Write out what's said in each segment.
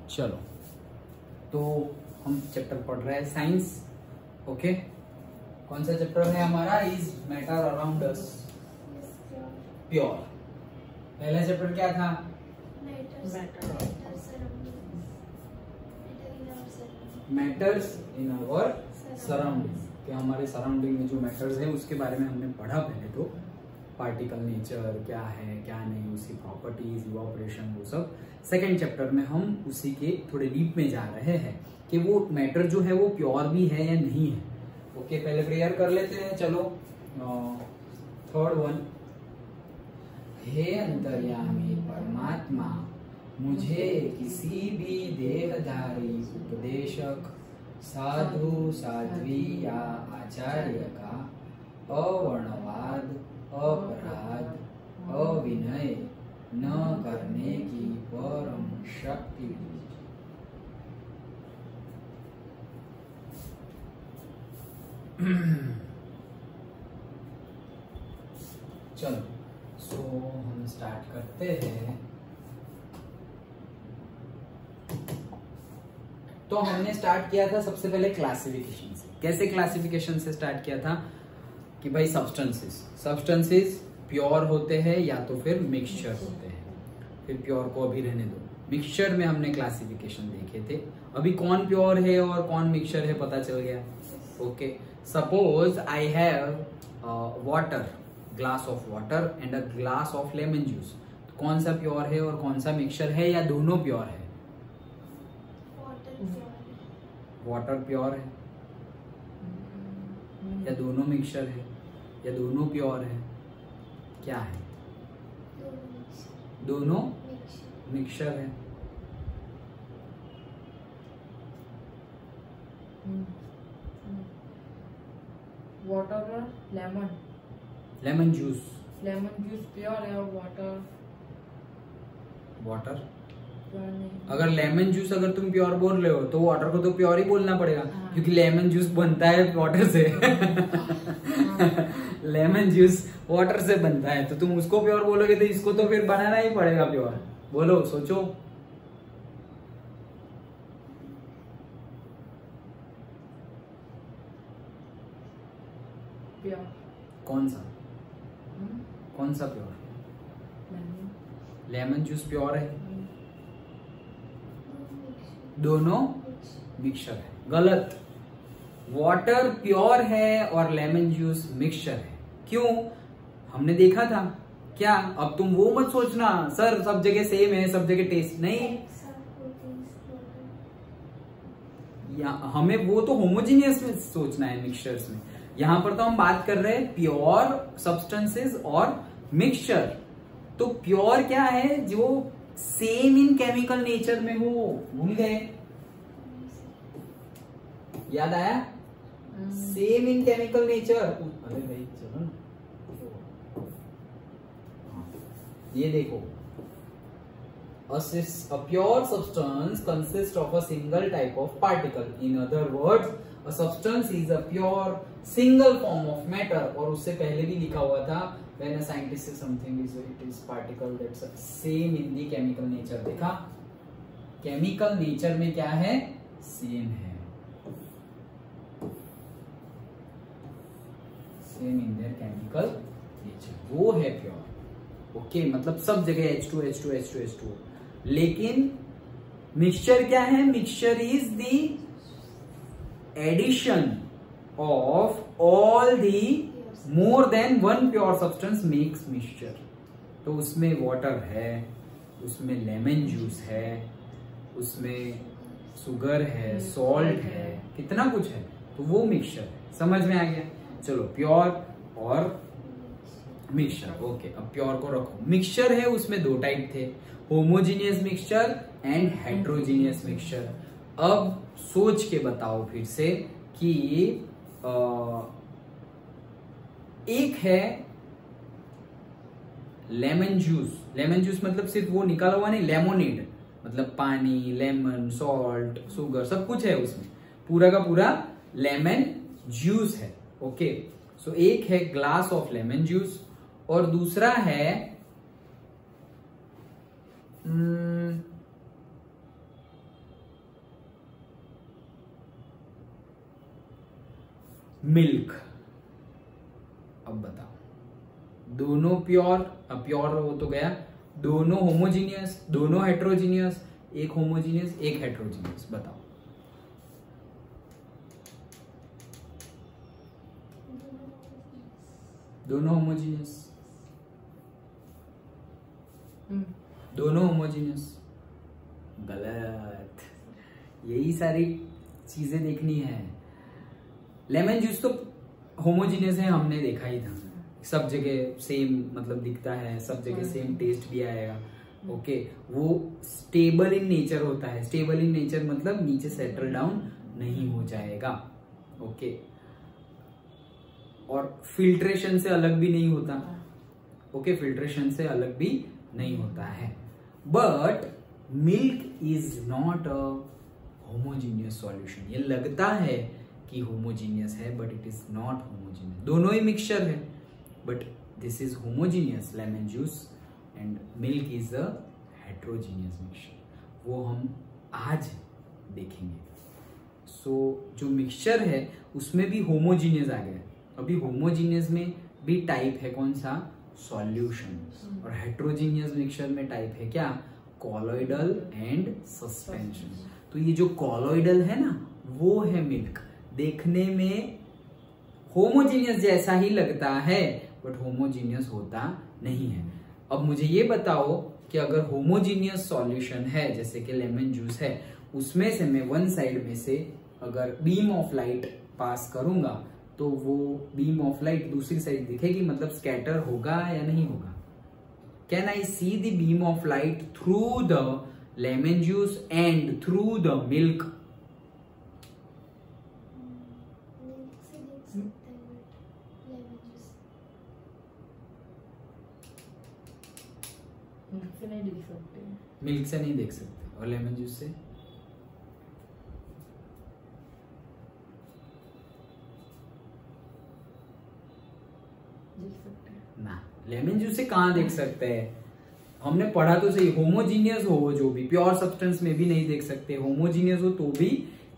चलो, तो हम चैप्टर पढ़ रहे हैं साइंस। ओके, कौन सा चैप्टर है हमारा? Is matter around us pure. पहला चैप्टर क्या था? Matters in our surrounding. कि हमारे सराउंडिंग में जो मैटर्स है उसके बारे में हमने पढ़ा पहले। तो पार्टिकल नेचर क्या है क्या नहीं, उसकी प्रॉपर्टीज, इवापोरेशन, वो सब। सेकेंड चैप्टर में हम उसी के थोड़े डीप में जा रहे हैं कि वो मैटर जो है वो प्योर भी है या नहीं है। ओके, पहले प्रेयर कर लेते हैं। चलो, थर्ड वन। हे अंतर्यामी परमात्मा, मुझे किसी भी देहधारी उपदेशक, साधु, साध्वी या आचार्य का अवर्णवाद, अपराध, अविनय न करने की परम शक्ति दीजिए। चलो, सो हम स्टार्ट करते हैं। तो हमने स्टार्ट किया था सबसे पहले क्लासिफिकेशन से। कैसे क्लासिफिकेशन से स्टार्ट किया था कि भाई सब्सटेंसेस प्योर होते हैं या तो फिर मिक्सचर होते हैं। फिर प्योर को अभी रहने दो। मिक्सचर में हमने क्लासिफिकेशन देखे थे। अभी कौन प्योर है और कौन मिक्सचर है पता चल गया। Okay, suppose I have water, glass of water and a glass of lemon juice. तो कौन सा प्योर है और कौन सा मिक्सचर है, या दोनों प्योर है? वाटर प्योर है या दोनों मिक्सचर है या दोनों प्योर है? क्या है? दोनों मिक्सचर है। वाटर और लेमन जूस प्योर है और वाटर नहीं। अगर लेमन जूस अगर तुम प्योर बोल रहे हो तो वाटर को तो प्योर ही बोलना पड़ेगा। हाँ। क्योंकि लेमन जूस बनता है वाटर से। लेमन जूस वाटर से बनता है, तो तुम उसको प्योर बोलोगे तो इसको तो फिर बनाना ही पड़ेगा प्योर। बोलो, सोचो। प्योर कौन सा? कौन सा प्योर? लेमन जूस प्योर है, दोनों मिक्सचर है। गलत। वाटर प्योर है और लेमन जूस मिक्सचर है। क्यों? हमने देखा था क्या? अब तुम वो मत सोचना सर सब जगह सेम है, सब जगह टेस्ट नहीं। या हमें वो तो होमोजीनियस में सोचना है, मिक्सचर्स में। यहां पर तो हम बात कर रहे हैं प्योर सब्सटेंसेस और मिक्सचर। तो प्योर क्या है? जो सेम इन केमिकल नेचर में हो। भूल गए? याद आया? Same in chemical nature. अरे भाई चलो ना, ये देखो, a pure substance consists of a single type of particle. In other words, a substance is a pure single form of matter. और उससे पहले भी लिखा हुआ था when a scientist says something is it is particle that's same in the chemical nature. देखा, chemical nature में क्या है? सेम है, same in their chemical nature, वो है प्योर। ओके, मतलब सब जगह H2। लेकिन मिक्सचर क्या है? Mixture is the addition of all the more than one pure substance makes mixture. तो उसमें वाटर है, उसमें लेमन जूस है, उसमें शुगर है, सॉल्ट है, कितना कुछ है, तो वो मिक्सचर है। समझ में आ गया? चलो, प्योर और मिक्सचर। ओके, अब प्योर को रखो। मिक्सचर है, उसमें दो टाइप थे, homogeneous mixture and heterogeneous mixture. अब सोच के बताओ फिर से कि एक है लेमन जूस। लेमन जूस मतलब सिर्फ वो निकाला हुआ नहीं, लेमोनेड मतलब पानी, लेमन, सॉल्ट, शुगर, सब कुछ है उसमें, पूरा का पूरा लेमन जूस है। ओके, सो एक है ग्लास ऑफ लेमन जूस और दूसरा है मिल्क। अब बताओ, दोनों प्योर, प्योर वो तो गया, दोनों होमोजीनियस, दोनों हेट्रोजीनियस, एक होमोजीनियस एक हेट्रोजीनियस, बताओ। दोनों होमोजीनियस, दोनों होमोजीनियस, गलत। यही सारी चीजें देखनी है। लेमन जूस तो होमोजीनियस है, हमने देखा ही था, सब जगह सेम मतलब दिखता है, सब जगह सेम टेस्ट भी आएगा। ओके, वो स्टेबल इन नेचर होता है। स्टेबल इन नेचर मतलब नीचे सेटल डाउन नहीं हो जाएगा। ओके, और फिल्ट्रेशन से अलग भी नहीं होता। ओके, फिल्ट्रेशन से अलग भी नहीं होता है। But milk is not a homogeneous solution. ये लगता है कि होमोजीनियस है but it is not homogeneous. दोनों ही मिक्सचर है but this is homogeneous lemon juice and milk is a heterogeneous mixture. वो हम आज देखेंगे। सो जो मिक्सचर है उसमें भी होमोजीनियस आ गया। अभी होमोजीनियस में भी टाइप है कौन सा? सॉल्यूशन। और हेट्रोजीनियस मिक्सचर में टाइप है क्या? Colloidal and suspension. तो ये जो कॉलोइडल है ना, वो है मिल्क। देखने में होमोजीनियस जैसा ही लगता है बट होमोजीनियस होता नहीं है। अब मुझे ये बताओ कि अगर होमोजीनियस सॉल्यूशन है जैसे कि लेमन जूस है, उसमें से मैं वन साइड में से अगर बीम ऑफ लाइट पास करूंगा तो वो बीम ऑफ लाइट दूसरी साइड दिखेगी, मतलब स्कैटर होगा या नहीं होगा? Can I see the beam of light through the lemon juice and through the milk? Milk से नहीं देख सकते। मिल्क से नहीं देख सकते और लेमन जूस से? देख सकते हैं ना, लेमन जूस से कहां देख सकते हैं? हमने पढ़ा तो सही, होमोजीनियस हो जो भी, प्योर सब्सटेंस में भी नहीं देख सकते, होमोजीनियस हो तो भी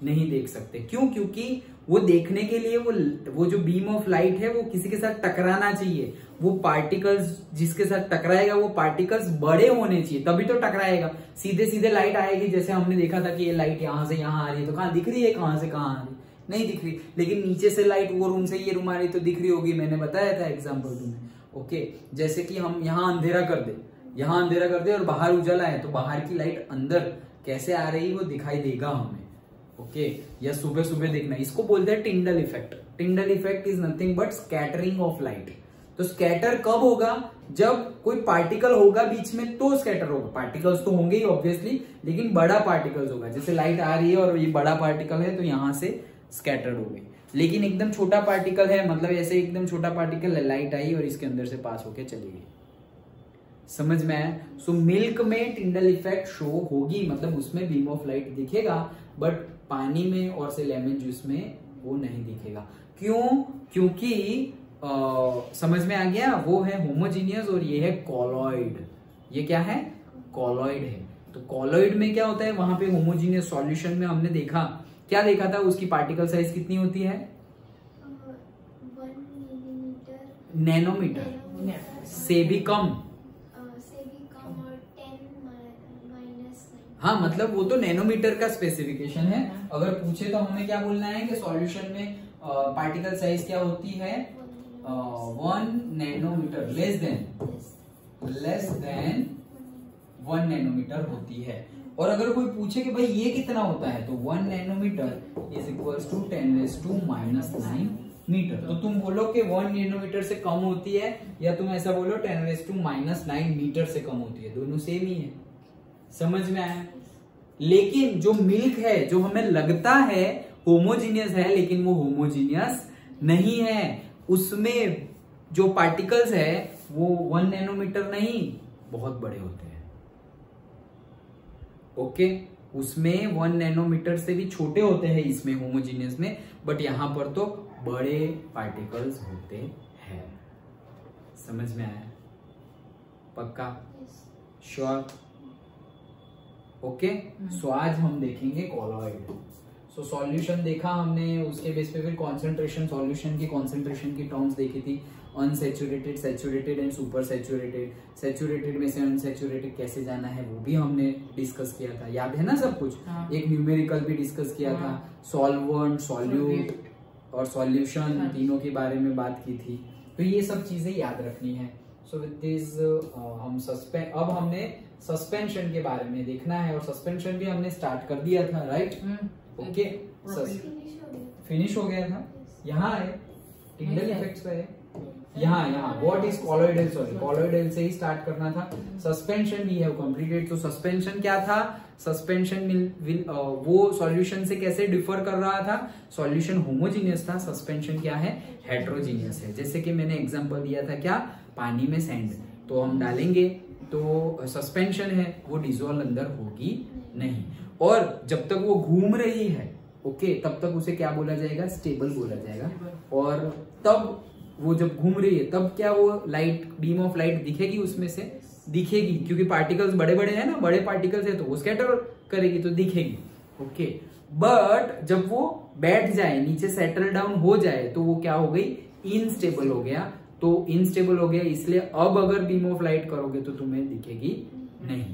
नहीं देख सकते। क्यों? क्योंकि वो देखने के लिए वो जो बीम ऑफ लाइट है वो किसी के साथ टकराना चाहिए। वो पार्टिकल्स जिसके साथ टकराएगा वो पार्टिकल्स बड़े होने चाहिए तभी तो टकराएगा। सीधे सीधे लाइट आएगी, जैसे हमने देखा था कि ये लाइट यहां से यहां आ रही है तो कहां दिख रही है, कहां से कहां आ रही है? नहीं दिख रही। लेकिन नीचे से लाइट वो रूम से ये रूम आ रही तो दिख रही होगी, मैंने बताया था एग्जाम्पल तुम्हें। ओके, जैसे कि हम यहाँ अंधेरा कर दे, यहाँ अंधेरा कर दे और बाहर उजाला है तो बाहर की लाइट अंदर कैसे आ रही वो दिखाई देगा हमें। ओके, या सुबह सुबह देखना, इसको बोलते हैं Tyndall effect. Tyndall effect is nothing but scattering of light. तो स्कैटर कब होगा? जब कोई पार्टिकल होगा बीच में तो स्कैटर होगा। पार्टिकल्स तो होंगे ही ऑब्वियसली, लेकिन बड़ा पार्टिकल्स होगा। जैसे लाइट आ रही है और ये बड़ा पार्टिकल है तो यहां से स्कैटर्ड हो गई। लेकिन एकदम छोटा पार्टिकल है, मतलब ऐसे एकदम छोटा पार्टिकल है, लाइट आई और इसके अंदर से पास होके चली गई। समझ में आया? सो मिल्क में टिंडल इफेक्ट शो होगी, मतलब उसमें बीम ऑफ लाइट दिखेगा, बट पानी में और से लेमन जूस में वो नहीं दिखेगा। क्यों? क्योंकि समझ में आ गया, वो है होमोजीनियस और ये है कॉलॉइड। ये क्या है? कॉलॉइड है। तो कॉलॉइड में क्या होता है? वहां पे होमोजीनियस सॉल्यूशन में हमने देखा, क्या देखा था? उसकी पार्टिकल साइज कितनी होती है? 1 नैनोमीटर से भी कम। हाँ, मतलब वो तो नैनोमीटर का स्पेसिफिकेशन है। अगर पूछे तो हमें क्या बोलना है कि सॉल्यूशन में पार्टिकल साइज क्या होती है? 1 नैनोमीटर, लेस देन 1 नैनोमीटर होती है। और अगर कोई पूछे कि भाई ये कितना होता है, तो 1 nanometre is equals to 10⁻⁹ metre. तो तुम बोलो कि 1 नैनोमीटर से कम होती है, या तुम ऐसा बोलो 10⁻⁹ मीटर से कम होती है, दोनों सेम ही है। समझ में आया? लेकिन जो मिल्क है, जो हमें लगता है होमोजीनियस है, लेकिन वो होमोजीनियस नहीं है। उसमें जो पार्टिकल्स है वो 1 नैनोमीटर नहीं, बहुत बड़े होते हैं। ओके, उसमें 1 नैनोमीटर से भी छोटे होते हैं इसमें होमोजीनियस में, बट यहां पर तो बड़े पार्टिकल्स होते हैं। समझ में आया? पक्का? श्योर? ओके, सो आज हम देखेंगे कॉलॉइड। सो सॉल्यूशन देखा हमने, उसके बेस पे फिर कॉन्सेंट्रेशन, सॉल्यूशन की कॉन्सेंट्रेशन की टर्म्स देखी थी, unsaturated, saturated and super saturated. Saturated में से अनसैचुरेटेड कैसे जाना है वो भी हमने डिस्कस किया था, याद है ना सब कुछ। हाँ। एक न्यूमेरिकल भी डिस्कस किया था, सॉल्वेंट, सॉल्यूट और सॉल्यूशन, तीनों के बारे में बात की थी। तो ये सब चीजें याद रखनी है। सो विद दिस हम अब हमने सस्पेंशन के बारे में देखना है, और सस्पेंशन भी हमने स्टार्ट कर दिया था, राइट? ओके, फिनिश हो गया था। यहाँ है टिंडल इफेक्ट्स पे है, यहाँ what is colloidal solid, colloidal से ही स्टार्ट करना था। Suspension we have completed. तो सस्पेंशन क्या था? सस्पेंशन वो सॉल्यूशन से कैसे डिफर कर रहा था? सॉल्यूशन होमोजीनियस था, सस्पेंशन क्या है? हेट्रोजीनियस है। जैसे कि मैंने एग्जांपल दिया था, क्या? पानी में सैंड, तो हम डालेंगे तो सस्पेंशन है, वो डिजोल्व अंदर होगी नहीं, और जब तक वो घूम रही है, ओके, तब तक उसे क्या बोला जाएगा? स्टेबल बोला जाएगा। और तब वो जब घूम रही है तब क्या वो लाइट, बीम ऑफ लाइट दिखेगी उसमें से? दिखेगी, क्योंकि पार्टिकल्स बड़े बड़े हैं ना, बड़े पार्टिकल्स है तो वो स्कैटर करेगी तो दिखेगी, ओके। बट जब वो बैठ जाए, नीचे सेटल डाउन हो जाए, तो वो क्या हो गई? इनस्टेबल हो गया। तो इनस्टेबल हो गया, इसलिए अब अगर बीम ऑफ लाइट करोगे तो तुम्हें दिखेगी नहीं।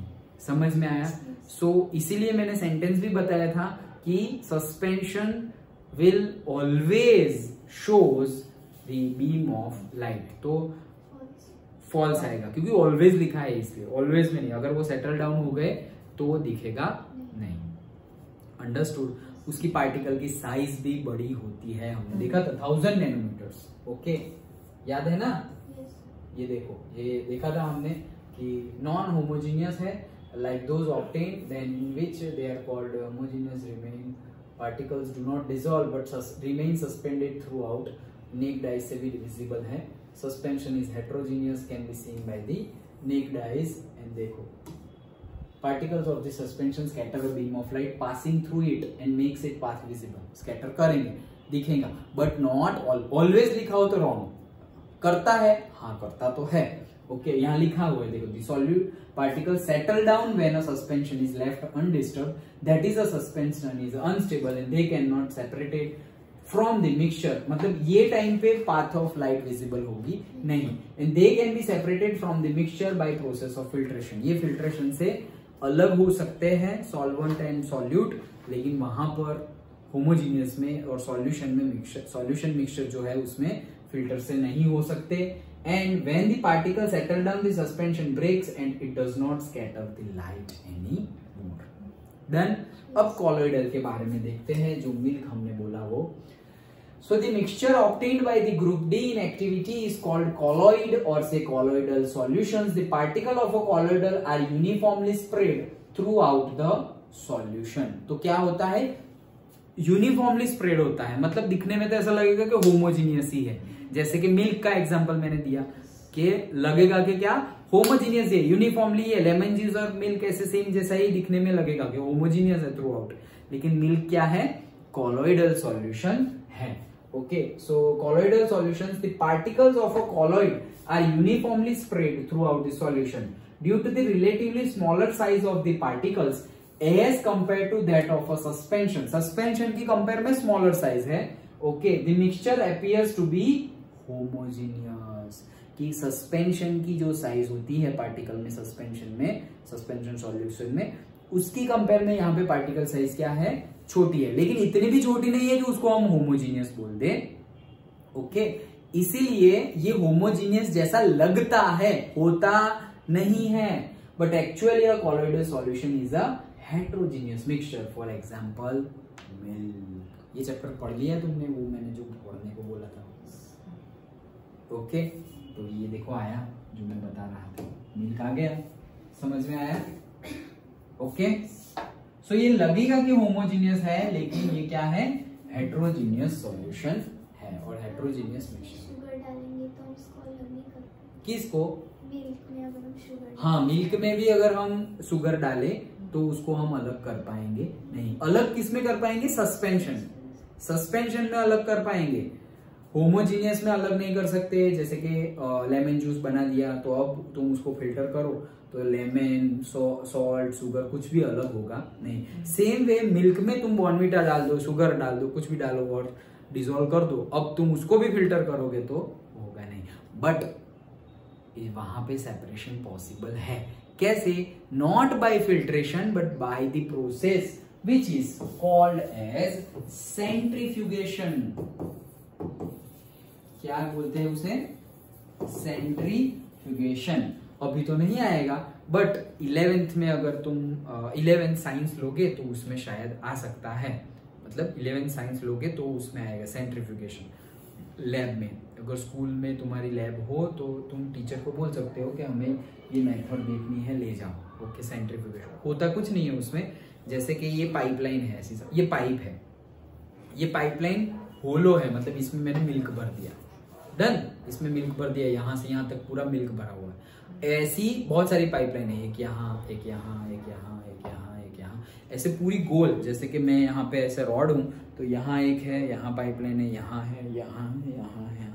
समझ में आया? सो इसीलिए मैंने सेंटेंस भी बताया था कि suspension will always shows the beam of light. तो फॉल्स आएगा, क्योंकि ऑलवेज लिखा है इसलिए, ऑलवेज में नहीं। अगर वो सेटल डाउन हो गए तो वो दिखेगा नहीं। अंडरस्टूड? उसकी पार्टिकल की साइज भी बड़ी होती है, हमने देखा था 1000 नैनोमीटर्स, ओके, याद है ना? ये देखो, ये देखा था हमने कि नॉन होमोजीनियस है, like those obtained then in which they are called homogeneous, remain particles do not dissolve but remain suspended throughout, naked eye से भी visible है। suspension is heterogeneous, can be seen by the naked eyes। and देखो, particles of the suspension scatter a beam of light passing through it and makes it path visible। scatter करेंगे, दिखेगा, but not always लिखा हो तो wrong। करता है, हाँ करता तो है, ओके, यहाँ लिखा हुआ है, देखो, the solute particles settle down when a suspension is left undisturbed, that is a suspension is unstable and they cannot separate it from the mixture। मतलब ये टाइम पे path of light visible होगी नहीं, and they can be separated from the mixture by process of filtration। ये filtration से अलग हो सकते हैं solvent and solute, लेकिन वहां पर homogeneous में और solution में solution mixture जो है उसमें filter से नहीं हो सकते। And when the particles settle down, the suspension breaks and it does not scatter the light anymore। Then अब colloidal के बारे में देखते हैं, जो मिल्क हमने बोला वो। So the mixture obtained by the group D in activity is called colloid or say colloidal solutions। The particle of a colloidal are uniformly spread throughout the solution। तो क्या होता है? यूनिफॉर्मली स्प्रेड होता है, मतलब दिखने में तो ऐसा लगेगा कि होमोजीनियस ही है। जैसे कि मिल्क का एग्जांपल मैंने दिया कि लगेगा कि क्या? होमोजीनियस है, यूनिफॉर्मली है। लेमन जूस और मिल्क ऐसे सेम जैसा ही दिखने में लगेगा कि होमोजीनियस है थ्रू आउट, लेकिन मिल्क क्या है? कॉलोइडल सॉल्यूशन है, okay. So colloidal solutions, the particles of a colloid are uniformly spread throughout the solution due to the relatively smaller size of the particles as compared to that of a suspension। suspension की compare में smaller size है, okay. the mixture appears to be homogeneous। कि suspension की जो size होती है particle में, suspension solution में, उसकी कंपेयर में यहाँ पे पार्टिकल साइज क्या है? छोटी है, लेकिन इतनी भी छोटी नहीं है कि उसको हम होमोजीनियस बोल दे, ओके। इसीलिए ये होमोजीनियस जैसा लगता है, होता नहीं है, but actually a colloidal solution is a heterogeneous mixture। for example milk। ये चैप्टर पढ़ लिया तुमने, वो मैंने जो पढ़ने को बोला था, ओके। तो ये देखो आया जो मैं बता रहा था, मिल्क आ गया, समझ में आया, ओके। सो ये लगेगा कि होमोजीनियस है, लेकिन ये क्या है? हेट्रोजीनियस सॉल्यूशन है और हेट्रोजीनियस मिक्सचर। शुगर डालेंगे तो उसको अलग नहीं करते? किसको? मिल्क में अगर हम शुगर, हाँ, मिल्क में भी अगर हम शुगर डालें तो उसको हम अलग कर पाएंगे नहीं। अलग किस में कर पाएंगे? सस्पेंशन में अलग कर पाएंगे। होमोजीनियस में अलग नहीं कर सकते, जैसे कि लेमन जूस बना दिया तो अब तुम उसको फिल्टर करो तो लेमन, सॉल्ट, शुगर कुछ भी अलग होगा नहीं। सेम वे मिल्क में तुम बॉर्नविटा डाल दो, शुगर डाल दो, कुछ भी डालो और डिसॉल्व कर दो, अब तुम उसको भी फिल्टर करोगे तो होगा नहीं। बट वहां पे सेपरेशन पॉसिबल है। कैसे? Not by filtration but by the process which is called as centrifugation. क्या बोलते हैं उसे? सेंट्रीफ्यूगेशन। अभी तो नहीं आएगा बट 11th में अगर तुम 11th साइंस लोगे तो उसमें शायद आ सकता है, मतलब 11th साइंस लोगे तो उसमें आएगा सेंट्रीफ्यूगेशन। लैब में अगर स्कूल में तुम्हारी लैब हो तो तुम टीचर को बोल सकते हो कि हमें ये मेथड देखनी है, ले जाओ। ओके, सेंट्रीफ्यूगेशन होता कुछ नहीं है उसमें, जैसे कि ये पाइपलाइन है, ऐसी ये पाइप है, ये पाइपलाइन होलो है, मतलब इसमें मैंने मिल्क भर दिया, डन, इसमें मिल्क भर दिया, यहां से यहां तक पूरा मिल्क भरा हुआ है। ऐसी बहुत सारी पाइपलाइन है, एक यहाँ, एक यहाँ, एक यहाँ, एक यहाँ, एक यहाँ, ऐसे पूरी गोल। जैसे कि मैं यहाँ पे ऐसे रॉड हूं तो यहाँ एक है, यहाँ पाइपलाइन है, यहाँ है, यहाँ है, यहाँ है,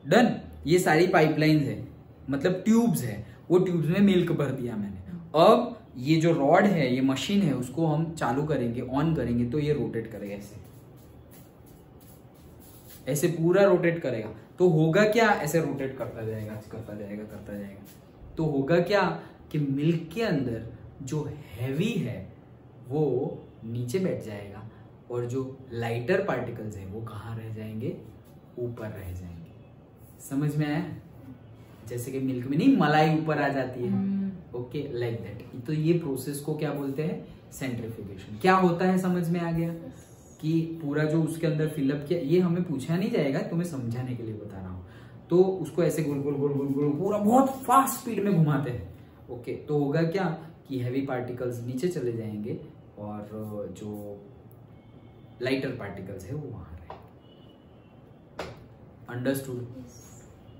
डन। ये सारी पाइपलाइन है, मतलब ट्यूब्स है, वो ट्यूब्स में मिल्क भर दिया मैंने। अब ये जो रॉड है, ये मशीन है, उसको हम चालू करेंगे, ऑन करेंगे तो ये रोटेट करेगा, ऐसे ऐसे पूरा रोटेट करेगा। तो होगा क्या? ऐसे रोटेट करता जाएगा, करता जाएगा, करता जाएगा। तो होगा क्या कि मिल्क के अंदर जो हैवी है वो नीचे बैठ जाएगा और जो लाइटर पार्टिकल्स है वो कहाँ रह जाएंगे? ऊपर रह जाएंगे। समझ में आया? जैसे कि मिल्क में नहीं मलाई ऊपर आ जाती है, ओके, लाइक दैट। तो ये प्रोसेस को क्या बोलते हैं? सेंट्रीफ्यूगेशन। क्या होता है समझ में आ गया कि पूरा जो उसके अंदर फिलअप किया, ये हमें पूछा नहीं जाएगा, तुम्हें समझाने के लिए बता रहा हूँ। तो उसको ऐसे गोल गोल गोल गोल गोल पूरा बहुत फास्ट स्पीड में घुमाते हैं, ओके। तो होगा क्या कि हैवी पार्टिकल्स नीचे चले जाएंगे और जो लाइटर पार्टिकल्स है वो वहां रहेंगे। अंडरस्टूड?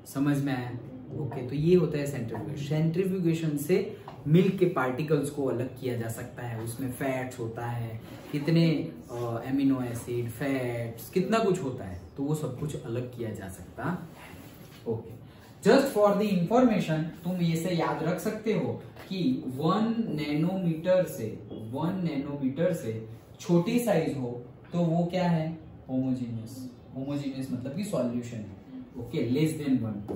समझ में आया? ओके, तो ये होता है सेंट्रीफ्यूगेशन। सेंट्रीफ्यूगेशन से मिल्क के पार्टिकल्स को अलग किया जा सकता है। उसमें फैट्स होता है, कितने एमिनो एसिड, फैट्स, कितना कुछ होता है, तो वो सब कुछ अलग किया जा सकता है। Okay, just for the information तुम ये से याद रख सकते हो कि 1 नैनोमीटर से छोटी साइज हो तो वो क्या है? होमोजीनियस। होमोजीनियस मतलब कि सॉल्यूशन है, okay. Less than 1,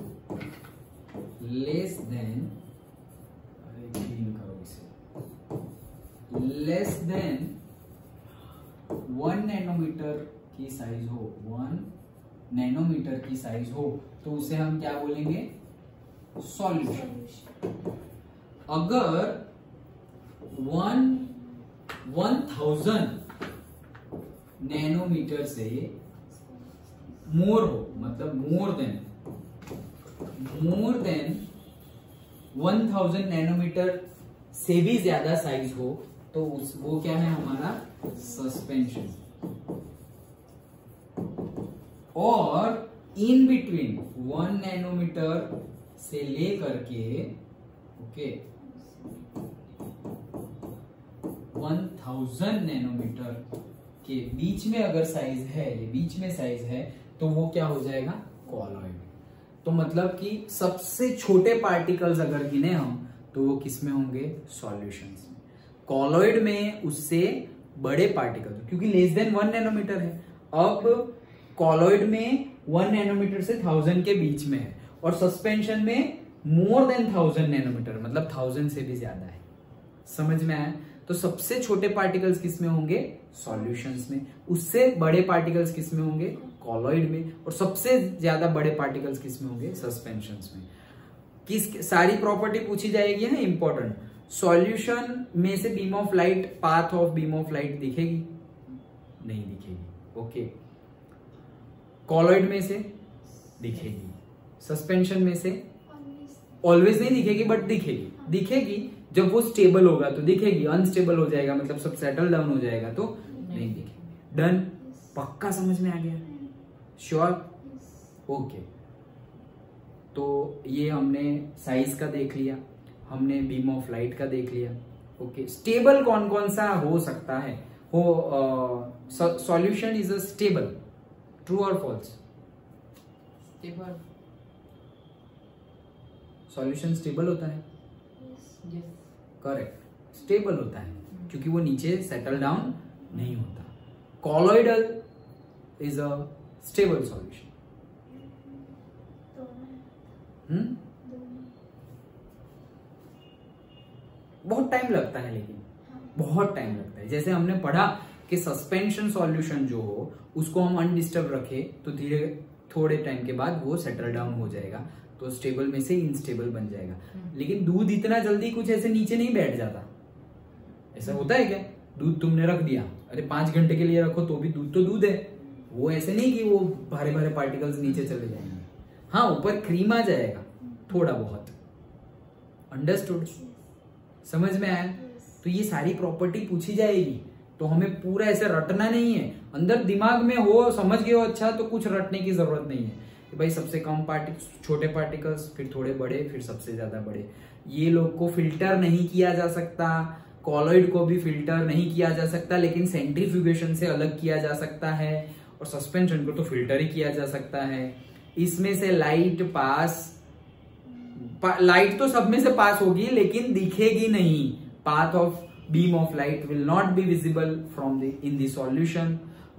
less than, clean करो इसे, लेस देन 1 नैनोमीटर की साइज हो, 1 नैनोमीटर की साइज हो तो उसे हम क्या बोलेंगे? सॉल्यूशन। अगर 1000 नैनोमीटर से मोर हो, मतलब मोर देन 1000 नैनोमीटर से भी ज्यादा साइज हो तो वो क्या है? हमारा सस्पेंशन। और इन बिटवीन 1 नैनोमीटर से लेकर के, ओके, 1000 नैनोमीटर के बीच में अगर साइज है, ये बीच में साइज है, तो वो क्या हो जाएगा? कॉलॉइड। तो मतलब कि सबसे छोटे पार्टिकल्स अगर गिने हम तो वो किस में होंगे? सॉल्यूशंस में। कॉलॉइड में उससे बड़े पार्टिकल, क्योंकि लेस देन 1 नैनोमीटर है। अब कॉलॉइड में 1 नैनोमीटर से 1000 के बीच में है और सस्पेंशन में मोर देन 1000 नैनोमीटर, मतलब 1000 से भी ज्यादा है। समझ में आया? तो सबसे छोटे पार्टिकल्स किस में होंगे? सॉल्यूशंस में। उससे बड़े पार्टिकल्स किस में होंगे? कॉलॉइड में। और सबसे ज्यादा बड़े पार्टिकल्स किस में होंगे? सस्पेंशंस में। किस सारी प्रॉपर्टी पूछी जाएगी ना, इंपॉर्टेंट। सॉल्यूशन में से beam of light, path of beam of light दिखेगी? नहीं दिखेगी, ओके। कॉलॉइड में से दिखेगी, सस्पेंशन में से ऑलवेज नहीं दिखेगी बट दिखेगी। दिखेगी जब वो स्टेबल होगा तो दिखेगी, अनस्टेबल हो जाएगा मतलब सब सेटल डाउन हो जाएगा तो नहीं दिखेगी। डन? पक्का समझ में आ गया? श्योर? ओके, तो ये हमने साइज का देख लिया, हमने बीम ऑफ लाइट का देख लिया, ओके। स्टेबल कौन कौन सा हो सकता है? Solution is a stable, true और फॉल्स? स्टेबल। सॉल्यूशन स्टेबल होता है, Yes. यस। करेक्ट, स्टेबल होता है क्योंकि वो नीचे सेटल डाउन नहीं होता। Colloidal is a stable solution. दोनों। बहुत टाइम लगता है, लेकिन बहुत टाइम लगता है। जैसे हमने पढ़ा कि सस्पेंशन सॉल्यूशन जो हो उसको हम अनडिस्टर्ब रखे तो धीरे थोड़े टाइम के बाद वो सेटल डाउन हो जाएगा, तो स्टेबल में से इनस्टेबल बन जाएगा। लेकिन दूध इतना जल्दी कुछ ऐसे नीचे नहीं बैठ जाता। ऐसा होता है क्या? दूध तुमने रख दिया, अरे 5 घंटे के लिए रखो तो भी दूध तो दूध है, वो ऐसे नहीं कि वो भारे भारे पार्टिकल्स नीचे चले जाएंगे। हाँ, ऊपर क्रीम आ जाएगा थोड़ा बहुत। अंडरस्टूड? समझ में आया? तो ये सारी प्रॉपर्टी पूछी जाएगी, तो हमें पूरा ऐसे रटना नहीं है। अंदर दिमाग में हो, समझ गए हो, अच्छा, तो कुछ रटने की जरूरत नहीं है कि भाई सबसे कम छोटे पार्टिकल्स, फिर थोड़े बड़े, फिर सबसे ज्यादा बड़े। ये लोग को फिल्टर नहीं किया जा सकता, कॉलॉइड को भी फिल्टर नहीं किया जा सकता, लेकिन सेंट्रीफ्यूगेशन से अलग किया जा सकता है, और सस्पेंशन को तो फिल्टर ही किया जा सकता है। इसमें से लाइट तो सब में से पास होगी लेकिन दिखेगी नहीं। Path of beam of light will not be visible from in the solution,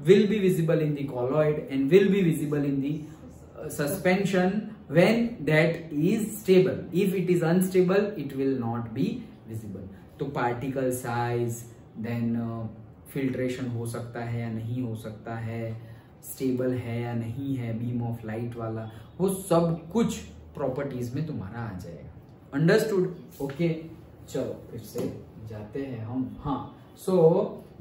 will be visible in the colloid, and will be visible in the suspension when that is stable. If it is unstable, it will not be visible. तो particle size, then filtration हो सकता है या नहीं हो सकता है, stable है या नहीं है, beam of light वाला, वो सब कुछ properties में तुम्हारा आ जाएगा। Understood? Okay, चलो फिर से जाते हैं हम। हाँ, so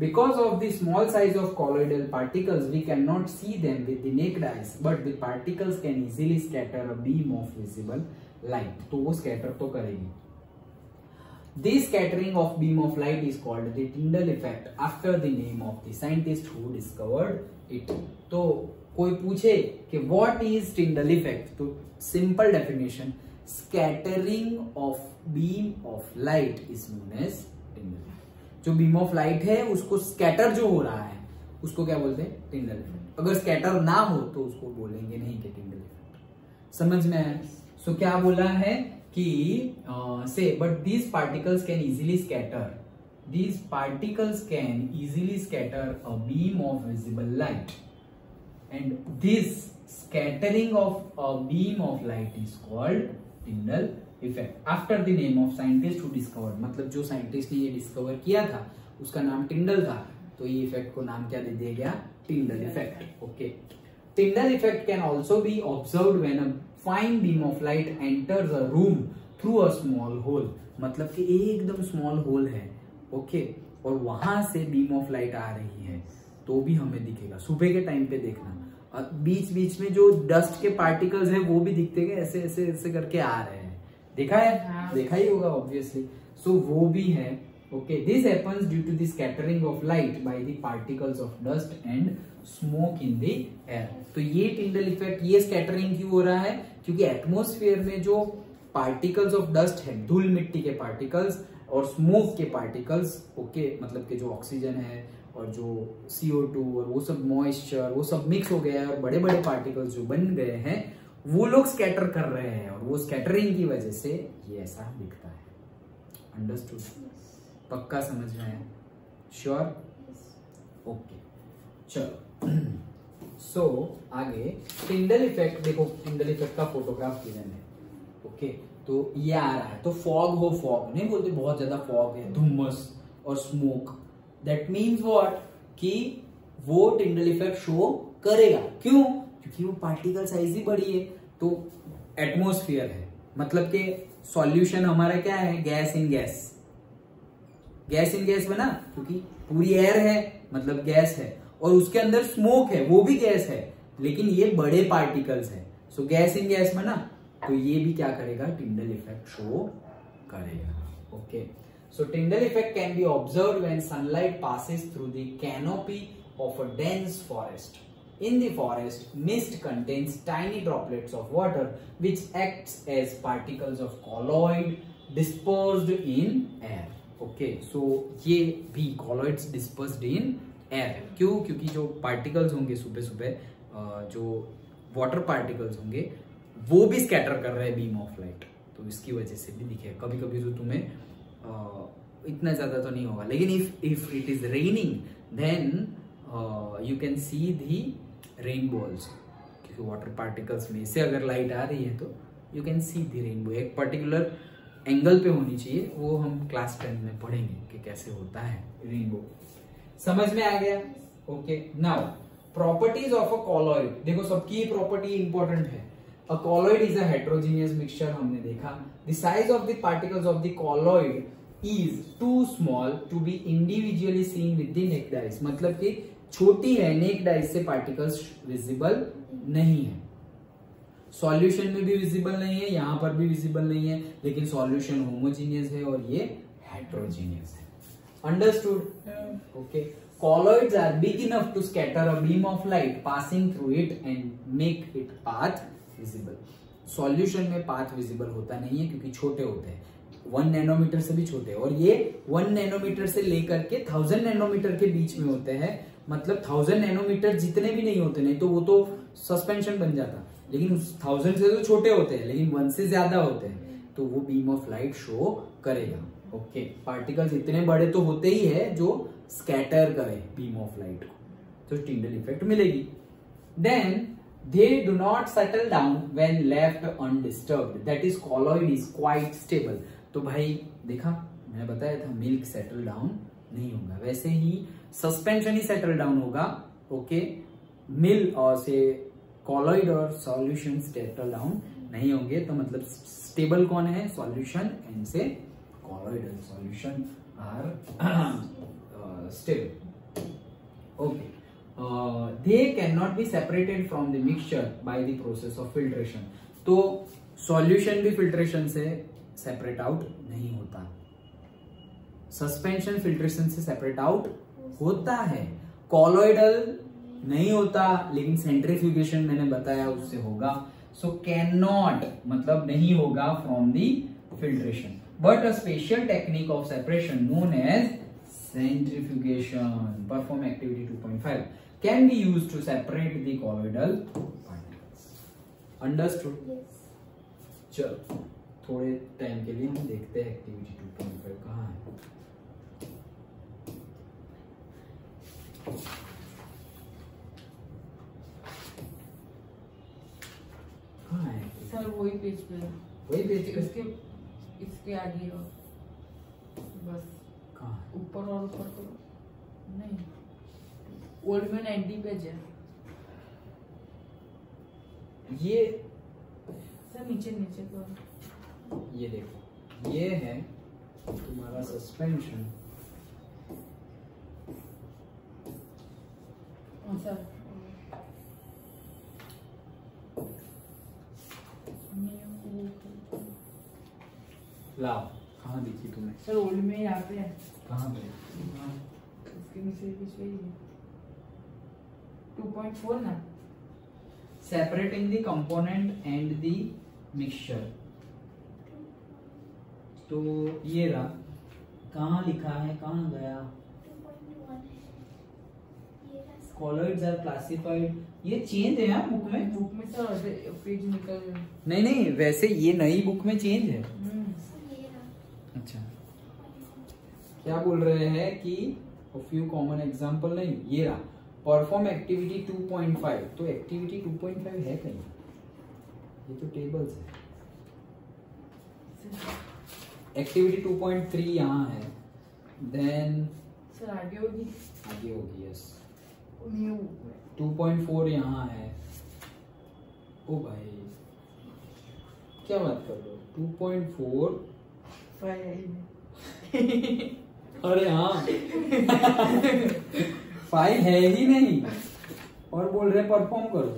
because of the small size of colloidal particles, we cannot see them with the naked eyes, but the particles can easily scatter a beam of visible light. तो वो scatter तो करेगी। This scattering of beam of light is called the Tyndall effect after the name of the scientist who discovered it. तो कोई पूछे कि what is Tyndall effect, तो simple definition, scattering of beam of light is known as Tyndall effect। जो beam of light है उसको scatter जो हो रहा है उसको क्या बोलते हैं? Tyndall effect। अगर स्कैटर ना हो तो उसको बोलेंगे नहीं कि Tyndall effect। समझ में आया? सो क्या बोला है कि से but these particles can easily scatter a beam of visible light, and this scattering of a beam of light is called Tyndall effect after the name of scientist who discovered। मतलब जो साइंटिस्ट ने ये discover किया था उसका नाम टिंडल था, तो ये इफेक्ट को नाम क्या दे दिया गया? Tyndall effect. Okay, Tyndall effect can also be observed when a fine beam of light enters a room through a small hole. मतलब कि एकदम स्मॉल होल है, ओके, और वहां से बीम ऑफ लाइट आ रही है तो भी हमें दिखेगा। सुबह के टाइम पे देखना, बीच बीच में जो डस्ट के पार्टिकल्स है वो भी दिखते हैं, ऐसे ऐसे ऐसे करके आ रहे हैं। देखा है? हाँ। देखा ही होगा ऑब्वियसली। सो वो भी है। Okay, this happens due to the scattering of light by the particles of dust and smoke in the air. तो ये टिंडल इफेक्ट, ये स्कैटरिंग क्यों हो रहा है? क्योंकि एटमॉस्फेयर में जो पार्टिकल्स ऑफ डस्ट है, धूल मिट्टी के पार्टिकल्स और स्मोक के पार्टिकल्स, ओके, मतलब कि जो ऑक्सीजन है और जो CO2 और वो सब मॉइस्चर, वो सब मिक्स हो गया है और बड़े बड़े पार्टिकल्स जो बन गए हैं वो लोग स्कैटर कर रहे हैं, और वो स्कैटरिंग की वजह से ये ऐसा दिखता है। अंडरस्टूड? पक्का समझ में आया? श्योर? ओके, चलो। सो आगे टिंडल इफेक्ट देखो, टिंडल इफेक्ट का फोटोग्राफ किया मैंने। ओके, तो ये आ रहा है, तो फॉग हो, फॉग नहीं बोलते, बहुत ज्यादा फॉग है, धुम्मस और स्मोक, दैट मीन्स व्हाट कि वो टिंडल इफेक्ट शो करेगा। क्यों? क्योंकि वो पार्टिकल साइज ही बड़ी है, तो एटमॉस्फेयर है, मतलब कि सॉल्यूशन हमारा क्या है? Gas in gas. Gas in gas बना क्योंकि पूरी एयर है, मतलब गैस है, और उसके अंदर स्मोक है, वो भी गैस है, लेकिन ये बड़े पार्टिकल्स है। सो गैस इन गैस बना, तो ये भी क्या करेगा? टिंडल इफेक्ट शो करेगा। Okay, so टिंडल effect can be observed when sunlight passes through the canopy of a dense forest. In the forest, mist contains tiny droplets of water which acts as particles of colloid dispersed in air. Okay, so ये भी colloids dispersed in air। क्यों? क्योंकि जो particles होंगे सुबह सुबह जो water particles होंगे वो भी स्कैटर कर रहे हैं बीम ऑफ लाइट, तो इसकी वजह से भी दिखेगा। कभी कभी तो तुम्हें इतना ज्यादा तो नहीं होगा, लेकिन if it is raining then you can see the rainbow also, क्योंकि वाटर पार्टिकल्स में से अगर लाइट आ रही है तो you can see the rainbow. एक पर्टिकुलर एंगल पे होनी चाहिए, वो हम क्लास 10 में पढ़ेंगे कि कैसे होता है रेनबो। समझ में आ गया? Okay, now properties of a colloid. देखो सबकी प्रॉपर्टी इंपॉर्टेंट है। A colloid is a heterogeneous mixture, हमने देखा। The size of the particles of the colloid is too small to be individually seen with the naked eyes, मतलब कि छोटी है, naked eyes से पार्टिकल्स विजिबल नहीं है। सॉल्यूशन में भी विजिबल नहीं है, यहां पर भी विजिबल नहीं है, लेकिन सॉल्यूशन होमोजीनियस है और ये हेट्रोजीनियस है। Understood? Okay. Colloids are big enough to scatter a beam of light passing through it and make it path visible. Solution में path visible होता नहीं है क्योंकि छोटे होते हैं, 1 नैनोमीटर से भी छोटे, और ये 1 नैनोमीटर से लेकर के 1000 नैनोमीटर के बीच में होते हैं। मतलब 1000 नैनोमीटर जितने भी नहीं होते, नहीं तो वो तो सस्पेंशन बन जाता, लेकिन 1000 से तो छोटे होते हैं, लेकिन 1 से ज्यादा होते हैं, तो वो बीम ऑफ लाइट शो करेगा। ओके, पार्टिकल्स इतने बड़े तो होते ही है जो स्कैटर करे बीम ऑफ लाइट को, तो टिंडल इफेक्ट मिलेगी। Then they do not settle down when left undisturbed, that is colloid is quite stable. तो भाई देखा, मैंने बताया था मिल्क सेटल डाउन नहीं होगा, वैसे ही सस्पेंशन ही सेटल डाउन होगा। ओके, मिल्क और से कॉलॉइड और सॉल्यूशन सेटल डाउन नहीं होंगे, तो मतलब स्टेबल कौन है? सॉल्यूशन, एंड से colloid and solution are stable. Okay. They cannot be separated from the mixture by the process of filtration. तो solution भी filtration से separate out नहीं होता, suspension filtration से separate out होता है, colloidal नहीं होता, लेकिन centrifugation मैंने बताया उससे होगा। So cannot मतलब नहीं होगा from the filtration, but a special technique of separation known as centrifugation, perform activity 2.5, can be used to separate the colloidal particles. Understood? Yes. चलो थोड़े टाइम के लिए हम देखते हैं एक्टिविटी 2.5 कहाँ है। कहाँ है? सर वही पेज पे, वही पेज पे, इसके आगे और बस ऊपर और ऊपर करो, नहीं ओल्ड में 90 पेज है। ये सर नीचे नीचे करो, ये देखो, ये है तुम्हारा सस्पेंशन। सर लाओ, कहाँ दिखी तुम्हें? सर ओल्ड में यहाँ पे है। कहाँ पे? इसके नीचे कुछ वही है, 2.4 ना। Separating the component and the mixture, तो ये रहा, कहाँ लिखा है, कहाँ गया? 2.1 है ये। कॉलॉइड्स आर क्लासिफाइड, ये चेंज है यार बुक में। बुक में सर पेज निकल गया। नहीं नहीं, वैसे ये नई बुक में चेंज है। अच्छा, क्या बोल रहे हैं कि फ्यू कॉमन एग्जांपल, नहीं ये रहा, परफॉर्म एक्टिविटी 2.5, तो एक्टिविटी 2.5 है कहीं? ये तो टेबल्स है। एक्टिविटी 2.3 यहाँ है, देन सर आगे होगी, आगे होगी, यस। 2.4 यहाँ है। ओ भाई क्या बात कर रहे हो? 2.4 अरे हाँ 5 है ही नहीं, और बोल रहे परफॉर्म करो।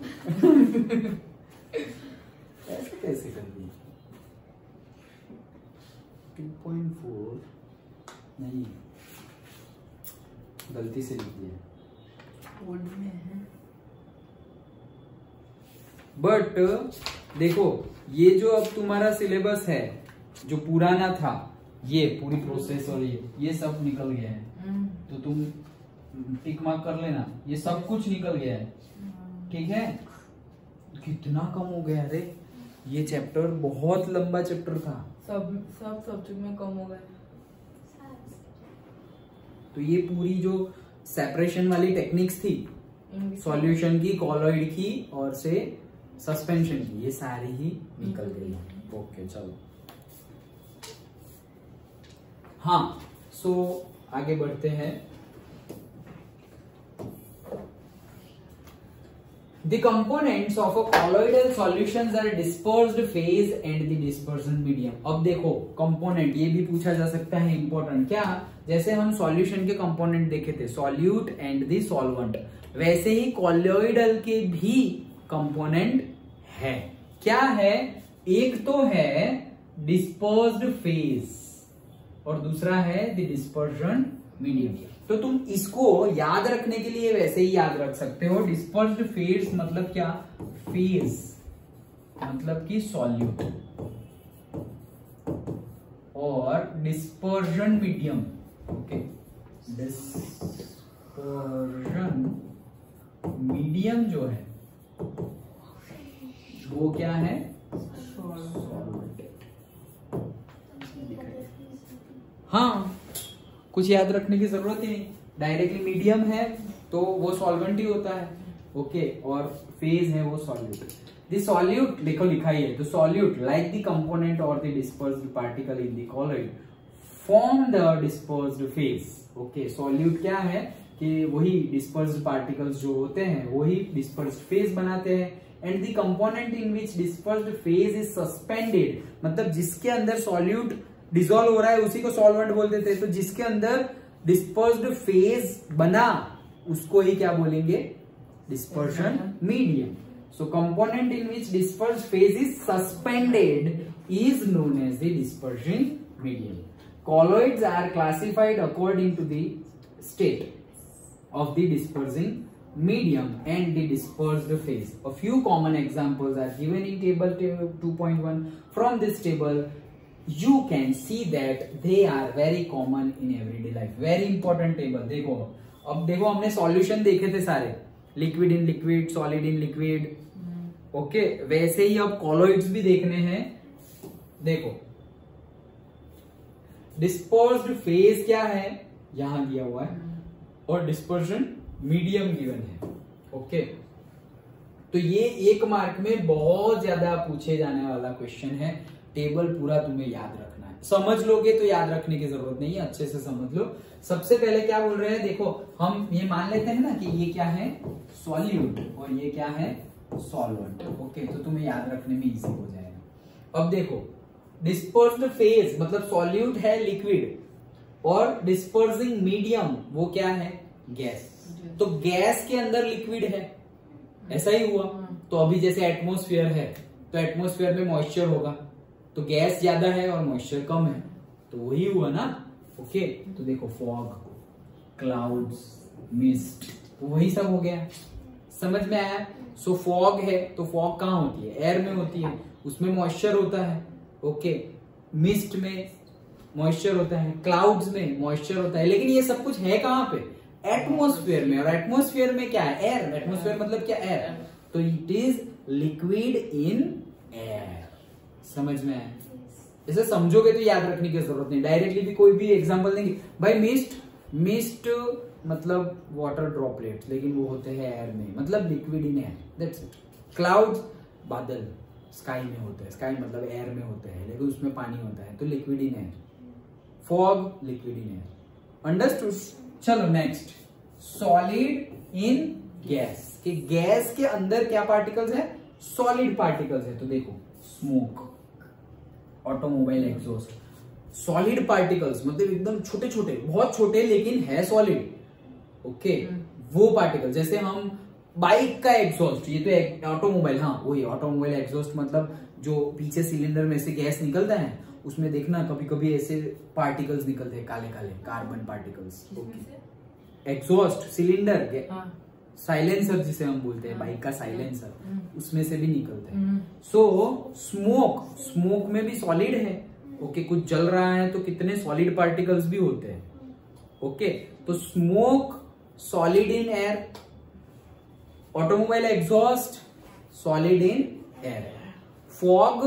ऐसे कैसे कर दिया? 2.4 नहीं, गलती से लिख दिया। ओल्ड में है, बट देखो ये जो अब तुम्हारा सिलेबस है, जो पुराना था, ये पूरी प्रोसेस और ये सब निकल गया है, तो तुम टिक मार्क कर लेना, ये सब कुछ निकल गया है, ठीक है? कितना कम हो गया अरे, ये चैप्टर बहुत लंबा चैप्टर था। सब सब्जेक्ट में कम हो गए। तो ये पूरी जो सेपरेशन वाली टेक्निक्स थी, सॉल्यूशन की, कॉलॉइड की और से सस्पेंशन की, ये सारी ही निकल गई। ओके चलो, हाँ सो आगे बढ़ते हैं। The components of a colloidal solutions are dispersed phase and the dispersion medium। अब देखो कंपोनेंट, ये भी पूछा जा सकता है इंपॉर्टेंट। क्या, जैसे हम सॉल्यूशन के कंपोनेंट देखे थे, सॉल्यूट एंड द सॉल्वेंट, वैसे ही कॉलोइडल के भी कंपोनेंट है। क्या है, एक तो है डिस्पर्स्ड फेज और दूसरा है द डिस्पर्शन मीडियम। तो तुम इसको याद रखने के लिए वैसे ही याद रख सकते हो। डिस्पर्स्ड फेज मतलब क्या, फेज मतलब कि सॉल्यूट, और dispersion medium, okay, dispersion medium जो है वो क्या है, सॉल्वेंट। हाँ, कुछ याद रखने की जरूरत ही नहीं, डायरेक्टली मीडियम है तो वो सॉल्वेंट ही होता है, ओके, और फेज है वो सॉल्यूट। द सॉल्यूट देखो लिखा ही है, तो सॉल्यूट लाइक द कंपोनेंट और the dispersed particle in the colloid form the dispersed phase. Okay, solute क्या है कि वही डिस्पर्स्ड पार्टिकल्स जो होते हैं वही डिस्पर्स्ड फेज बनाते हैं। And the component in which dispersed phase is suspended, मतलब जिसके अंदर सॉल्यूट डिसॉल्व हो रहा है उसी को सॉल्वेंट बोलते थे। तो जिसके अंदर डिस्पर्स्ड फेज बना उसको ही क्या बोलेंगे, dispersion medium. So component in which dispersed phase is suspended is known as the dispersion medium. Colloids are classified according to the state of the dispersing medium and the dispersed phase. A few common examples are given in table 2.1. From this table, you can see that they are very common in everyday life. Very important table. देखो, अब देखो हमने solution देखे थे सारे, liquid in liquid, solid in liquid, okay, वैसे ही अब कॉलोइड्स भी देखने हैं। देखो डिस्पर्स्ड फेज क्या है, यहां दिया हुआ है, और डिस्पर्शन मीडियम गिवन है, ओके। तो ये एक मार्क में बहुत ज्यादा पूछे जाने वाला क्वेश्चन है। टेबल पूरा तुम्हें याद रखना है, समझ लोगे तो याद रखने की जरूरत नहीं है, अच्छे से समझ लो। सबसे पहले क्या बोल रहे हैं, देखो हम ये मान लेते हैं ना कि ये क्या है, सॉल्यूट, और ये क्या है, सॉल्वेंट, ओके। तो तुम्हें याद रखने में इजी हो जाएगा। अब देखो डिस्पर्स्ड फेज मतलब सॉल्यूट है लिक्विड, और डिस्पर्सिंग मीडियम वो क्या है, गैस। तो गैस के अंदर लिक्विड है, ऐसा ही हुआ। तो अभी जैसे एटमॉस्फेयर है तो एटमॉस्फेयर में मॉइस्चर होगा, तो गैस ज्यादा है और मॉइस्चर कम है, तो वही हुआ ना, ओके। तो देखो फॉग, क्लाउड्स, मिस्ट, तो वही सब हो गया, समझ में आया। सो फॉग है तो फॉग कहाँ होती है, एयर में होती है, उसमें मॉइस्चर होता है, ओके। मिस्ट में मॉइस्चर होता है, क्लाउड्स में मॉइस्चर होता है, लेकिन ये सब कुछ है कहां पे, एटमॉस्फेयर में। और एटमॉस्फेयर में क्या है, एयर। एटमॉस्फेयर मतलब क्या, एयर। तो it is liquid in air, समझ में आया। इसे समझोगे तो याद रखने की जरूरत नहीं, डायरेक्टली भी कोई भी एग्जांपल देंगे भाई। मिस्ट मतलब वाटर ड्रॉपलेट्स, लेकिन वो होते हैं एयर में, मतलब liquid in air, that's it. Clouds बादल स्काई में होते हैं, स्काई मतलब एयर में होते हैं, लेकिन उसमें पानी होता है, तो liquid in air. Fog liquid in air, understood. चलो नेक्स्ट, सॉलिड इन गैस। कि गैस के अंदर क्या पार्टिकल्स है, सॉलिड पार्टिकल्स है। तो देखो smoke, automobile exhaust, solid particles मतलब एकदम छोटे छोटे, बहुत छोटे लेकिन है सॉलिड, ओके। वो पार्टिकल जैसे हम बाइक का एग्जॉस्ट, ये तो ऑटोमोबाइल, हाँ वही ऑटोमोबाइल एग्जॉस्ट, मतलब जो पीछे सिलेंडर में से गैस निकलता है उसमें देखना कभी कभी ऐसे पार्टिकल्स निकलते हैं, काले काले carbon particles, okay. Exhaust cylinder, silencer जिसे हम बोलते हैं, बाइक का साइलेंसर, उसमें से भी निकलते हैं। सो स्मोक में भी सॉलिड है, ओके। कुछ जल रहा है तो कितने सॉलिड पार्टिकल्स भी होते हैं, ओके। तो smoke solid in air, automobile exhaust solid in air, fog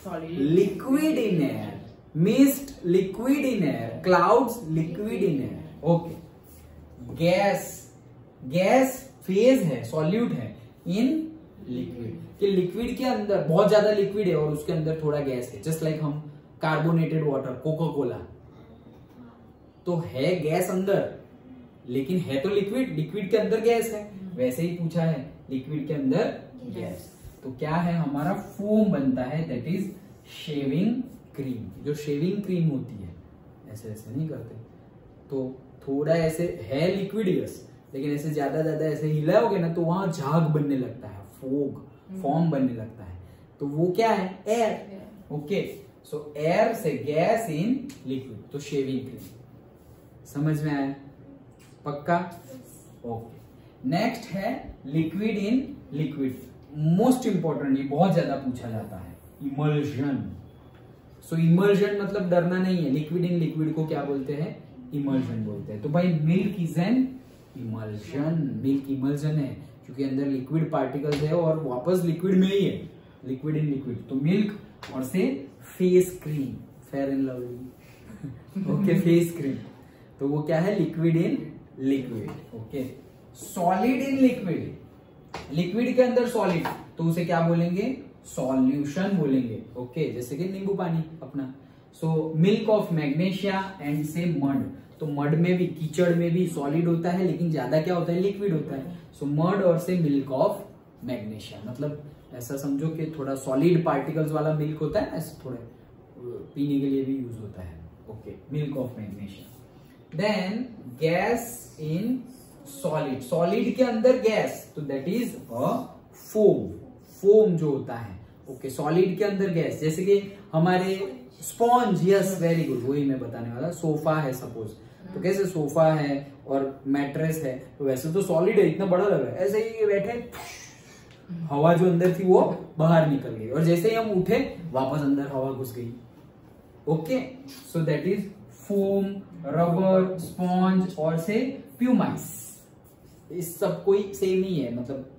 solid, liquid in air, mist liquid in air, clouds liquid in air. Okay, gas, gas phase है, सॉल्यूट है इन लिक्विड, कि liquid के अंदर बहुत ज्यादा liquid है और उसके अंदर थोड़ा गैस है, जस्ट लाइक हम कार्बोनेटेड वाटर, कोका कोला, तो है गैस अंदर लेकिन है तो लिक्विड, लिक्विड के अंदर गैस है, वैसे ही पूछा है लिक्विड के अंदर गैस, तो क्या है हमारा फोम बनता है, दैट इज शेविंग क्रीम। जो शेविंग क्रीम होती है, ऐसे ऐसे नहीं करते, तो थोड़ा ऐसे है लिक्विड यस, लेकिन ऐसे ज्यादा ऐसे हिलाओगे ना तो वहां झाग बनने लगता है, फोग फॉर्म बनने लगता है, तो वो क्या है, एयर। ओके, सो एयर से गैस इन लिक्विड, तो शेविंग क्रीम। समझ में आया? पक्का? ओके, नेक्स्ट है liquid in liquid, most important, ये बहुत ज्यादा पूछा जाता है, इमल्शन। सो इमल्शन मतलब डरना नहीं है, लिक्विड इन लिक्विड को क्या बोलते हैं, इमल्शन बोलते हैं। तो भाई milk is an emulsion, milk emulsion है क्योंकि अंदर लिक्विड पार्टिकल्स है और वापस लिक्विड में ही है, लिक्विड इन लिक्विड। तो मिल्क और से face cream, fair and lovely, okay, face cream, तो वो क्या है, liquid in liquid. Okay, solid in liquid, liquid के अंदर सॉलिड, तो उसे क्या बोलेंगे, सॉल्यूशन बोलेंगे। ओके, जैसे कि नींबू पानी अपना। So milk of magnesia and से मड, तो मड में भी, कीचड़ में भी सॉलिड होता है लेकिन ज्यादा क्या होता है, लिक्विड होता है। सो मड और से मिल्क ऑफ मैग्नीशिया, मतलब ऐसा समझो कि थोड़ा सॉलिड पार्टिकल्स वाला मिल्क होता है, ऐसे थोड़े पीने के लिए भी यूज होता है। Okay, milk of magnesia. Then gas in solid, solid के अंदर गैस, तो that is a foam, foam जो होता है। ओके, सॉलिड के अंदर गैस, जैसे कि हमारे स्पॉन्ज, यस वेरी गुड, वही मैं बताने वाला। सोफा है सपोज, तो कैसे सोफा है और मैट्रेस है, तो वैसे तो सॉलिड है, इतना बड़ा लग रहा है, ऐसे ही बैठे, हवा जो अंदर थी वो बाहर निकल गई और जैसे ही हम उठे वापस अंदर हवा घुस गई। Okay, so that is foam, rubber, sponge और से प्यूमाइस, इस सब कोई सेम ही है, मतलब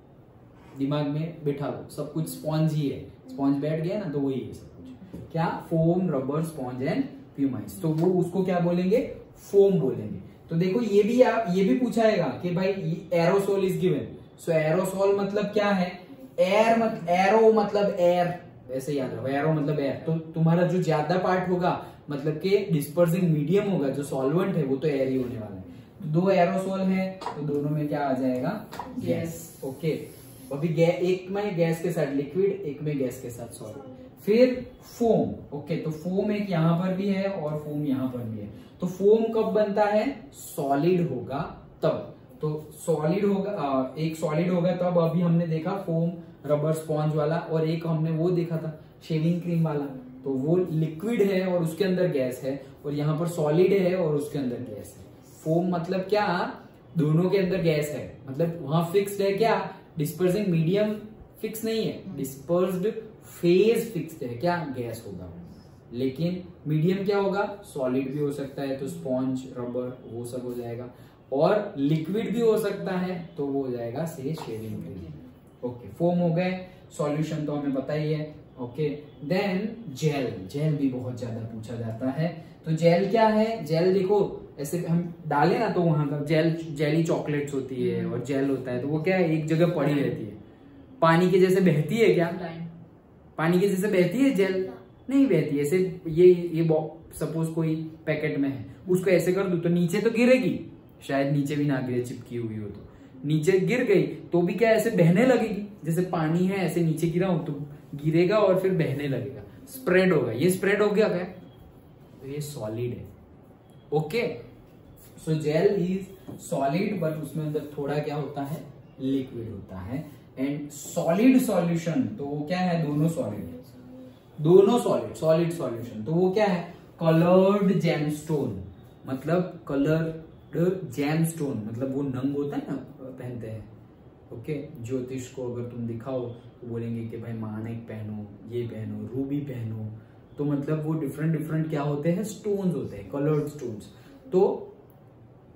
दिमाग में बिठा लो, सब कुछ स्पॉन्ज ही है, स्पॉन्ज बैठ गया ना तो वही है सब कुछ। क्या, foam, rubber, sponge and pumice, तो वो उसको क्या बोलेंगे, फोम बोलेंगे। तो देखो ये भी पूछाएगा कि भाई aerosol is given, so aerosol मतलब क्या है, एयर एरो मतलब एयर, वैसे याद रखो, एरो मतलब एयर, तो तुम्हारा जो ज्यादा पार्ट होगा मतलब कि डिस्पर्सिंग मीडियम होगा, जो सॉल्वेंट है वो तो एयर ही होने वाला है। तो दो एरोसोल है तो दोनों में क्या आ जाएगा, गैस। ओके, अभी एक में गैस के साथ लिक्विड, एक में गैस के साथ सॉलिड। फिर फोम। ओके, तो फोम एक यहां पर भी है और फोम यहां पर भी है। तो फोम कब बनता है, सॉलिड होगा तब, तो सॉलिड होगा, एक सॉलिड होगा तब। अभी हमने देखा फोम, रबर, स्पॉन्ज वाला, और एक हमने वो देखा था शेविंग क्रीम वाला, तो वो लिक्विड है और उसके अंदर गैस है, और यहाँ पर सॉलिड है और उसके अंदर गैस है। फोम मतलब क्या, दोनों के अंदर गैस है, मतलब वहां फिक्स्ड है क्या, डिस्पर्सिंग मीडियम फिक्स नहीं है, डिस्पर्स्ड फेज फिक्स्ड है, क्या, गैस होगा। लेकिन मीडियम क्या होगा, सॉलिड भी हो सकता है, तो स्पॉन्ज, रबर, वो सब हो जाएगा, और लिक्विड भी हो सकता है, तो वो हो जाएगा से शेविंग क्रीम। ओके, फोम हो गए, सॉल्यूशन तो हमें पता ही है। ओके, देन जेल, जेल भी बहुत ज्यादा पूछा जाता है। तो जेल क्या है, जेल देखो ऐसे हम डाले ना तो वहां का जेल, जेली चॉकलेट्स होती है और जेल होता है, तो वो क्या है, एक जगह पड़ी रहती है, पानी के जैसे बहती है क्या, पानी के जैसे बहती है जेल, नहीं बहती ऐसे। ये सपोज कोई पैकेट में है, उसको ऐसे कर दो तो नीचे तो गिरेगी, शायद नीचे भी ना गिरे, चिपकी हुई हो तो नीचे गिर गई तो भी क्या ऐसे बहने लगेगी, जैसे पानी है ऐसे नीचे गिरा हो तो गिरेगा और फिर बहने लगेगा, स्प्रेड होगा। ये स्प्रेड हो गया क्या, तो ये सॉलिड है। Okay, so gel is solid but उसमें अंदर थोड़ा क्या होता है, लिक्विड होता है। एंड सॉलिड सॉल्यूशन, तो वो क्या है, दोनों सॉलिड, दोनों सॉलिड, सॉलिड सॉल्यूशन, तो वो क्या है, कलर्ड जेमस्टोन, मतलब कलर्ड जेमस्टोन, मतलब वो नंग होता है ना पहनते हैं। ओके, ज्योतिष को अगर तुम दिखाओ तो बोलेंगे कि भाई माणिक पहनो, ये पहनो, रूबी पहनो, तो मतलब वो डिफरेंट डिफरेंट क्या होते हैं, स्टोन्स होते हैं, कलर्ड स्टोन्स। तो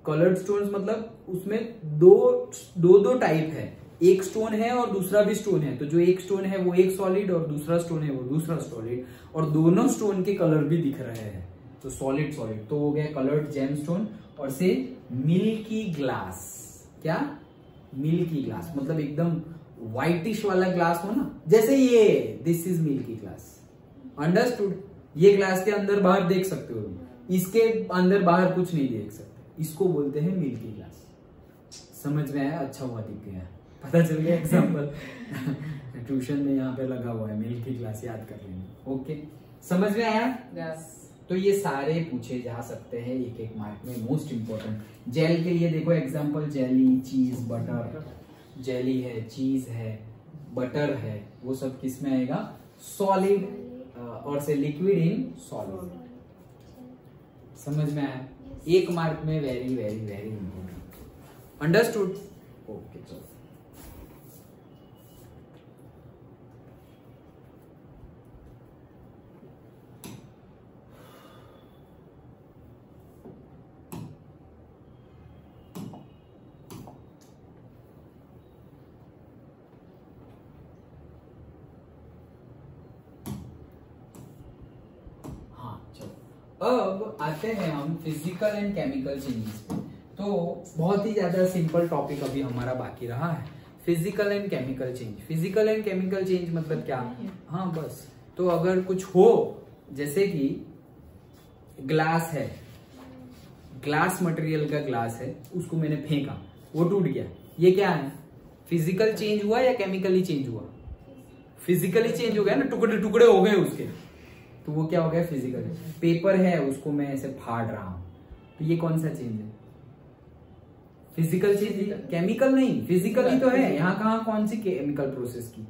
कलर्ड स्टोन्स मतलब उसमें दो टाइप है, एक स्टोन है और दूसरा भी स्टोन है, तो जो एक स्टोन है वो एक सॉलिड और दूसरा स्टोन है वो दूसरा सॉलिड, और दोनों स्टोन के कलर भी दिख रहे हैं, तो सॉलिड सॉलिड, तो हो गया कलर्ड जेमस्टोन। और से मिल्की ग्लास, क्या मिल्की ग्लास मतलब एकदम व्हाइटिश वाला ग्लास हो ना, जैसे ये this is milky glass, understood. ये ग्लास के अंदर बाहर देख सकते हो, इसके अंदर बाहर कुछ नहीं देख सकते, इसको बोलते हैं मिल्की ग्लास। समझ में आया? अच्छा हुआ दिख गया, पता चल गया एग्जाम्पल। ट्यूशन में यहाँ पे लगा हुआ है मिल्की ग्लास, याद कर लेना। ओके, समझ में आया? यस। तो ये सारे पूछे जा सकते हैं एक एक मार्क में। मोस्ट इंपॉर्टेंट जेल के लिए देखो एग्जाम्पल, जेली, चीज, बटर। जेली है, चीज है, बटर है, वो सब किस में आएगा? सॉलिड, और से लिक्विड इन सॉलिड। समझ में आया? एक मार्क में very very very important. Understood? Okay, चलो। अब आते हैं हम फिजिकल एंड केमिकल चेंजेस पे। तो बहुत ही ज्यादा सिंपल टॉपिक अभी हमारा बाकी रहा है, physical and chemical change. Physical and chemical change मतलब क्या? हाँ बस, तो अगर कुछ हो, जैसे कि ग्लास है, ग्लास मटेरियल का ग्लास है, उसको मैंने फेंका, वो टूट गया, ये क्या है? फिजिकल चेंज हुआ या केमिकली चेंज हुआ? फिजिकली चेंज हो गया ना, टुकड़े टुकड़े हो गए उसके, तो वो क्या हो गया? फिजिकल। पेपर है, उसको मैं ऐसे फाड़ रहा हूं, तो ये कौन सा चेंज है? Physical change. केमिकल नहीं, फिजिकली तो है। यहाँ कहाँ कौन सी केमिकल प्रोसेस की?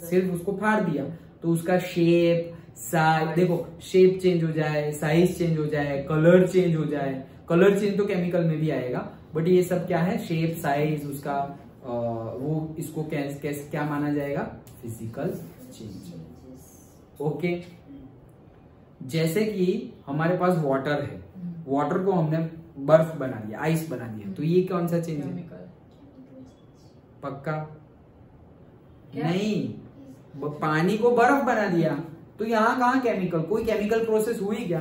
सिर्फ उसको फाड़ दिया, तो उसका शेप, साइज, देखो शेप चेंज हो जाए, साइज चेंज हो जाए, कलर चेंज हो जाए। कलर चेंज तो केमिकल में भी आएगा, बट ये सब क्या है? शेप, साइज, उसका वो, इसको कैसे क्या माना जाएगा? Physical change. ओके, जैसे कि हमारे पास वाटर है, वाटर को हमने बर्फ बना दिया, आइस बना दिया, तो ये कौन सा चेंज है? पक्का? नहीं, पानी को बर्फ बना दिया, तो यहाँ कहाँ केमिकल? कोई केमिकल प्रोसेस हुई क्या?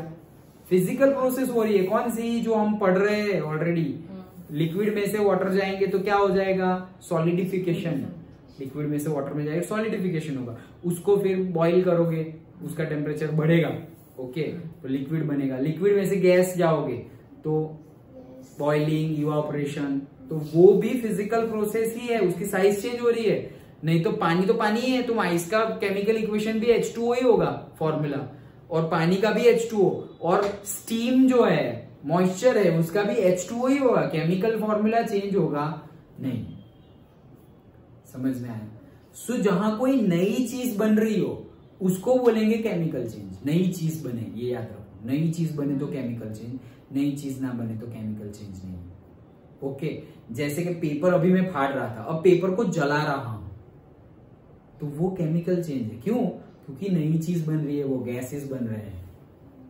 फिजिकल प्रोसेस हो रही है। कौन सी? जो हम पढ़ रहे हैं ऑलरेडी। लिक्विड में से वाटर जाएंगे तो क्या हो जाएगा? सॉलिडिफिकेशन। लिक्विड में से वाटर में जाएगा, सॉलिडिफिकेशन होगा। उसको फिर बॉईल करोगे, उसका टेम्परेचर बढ़ेगा, ओके, तो लिक्विड बनेगा। लिक्विड में से गैस जाओगे तो बॉइलिंग, इवापोरेशन, तो वो भी फिजिकल प्रोसेस ही है, उसकी साइज चेंज हो रही है। नहीं तो पानी ही है, तुम आइस का केमिकल इक्वेशन भी H2O ही होगा फॉर्मूला, और पानी का भी H2O, और स्टीम जो है, मॉइस्चर है, उसका भी H2O ही होगा, केमिकल फॉर्मूला चेंज होगा नहीं। समझ में आया? सो जहां कोई नई चीज बन रही हो उसको बोलेंगे केमिकल चेंज। नई चीज बने, ये याद रखो, नई चीज बने तो केमिकल चेंज, नई चीज ना बने तो केमिकल चेंज नहीं। ओके, जैसे कि पेपर अभी मैं फाड़ रहा था, अब पेपर को जला रहा हूं, तो वो केमिकल चेंज है। क्यों? क्योंकि नई चीज बन रही है, वो गैसेस बन रहे हैं।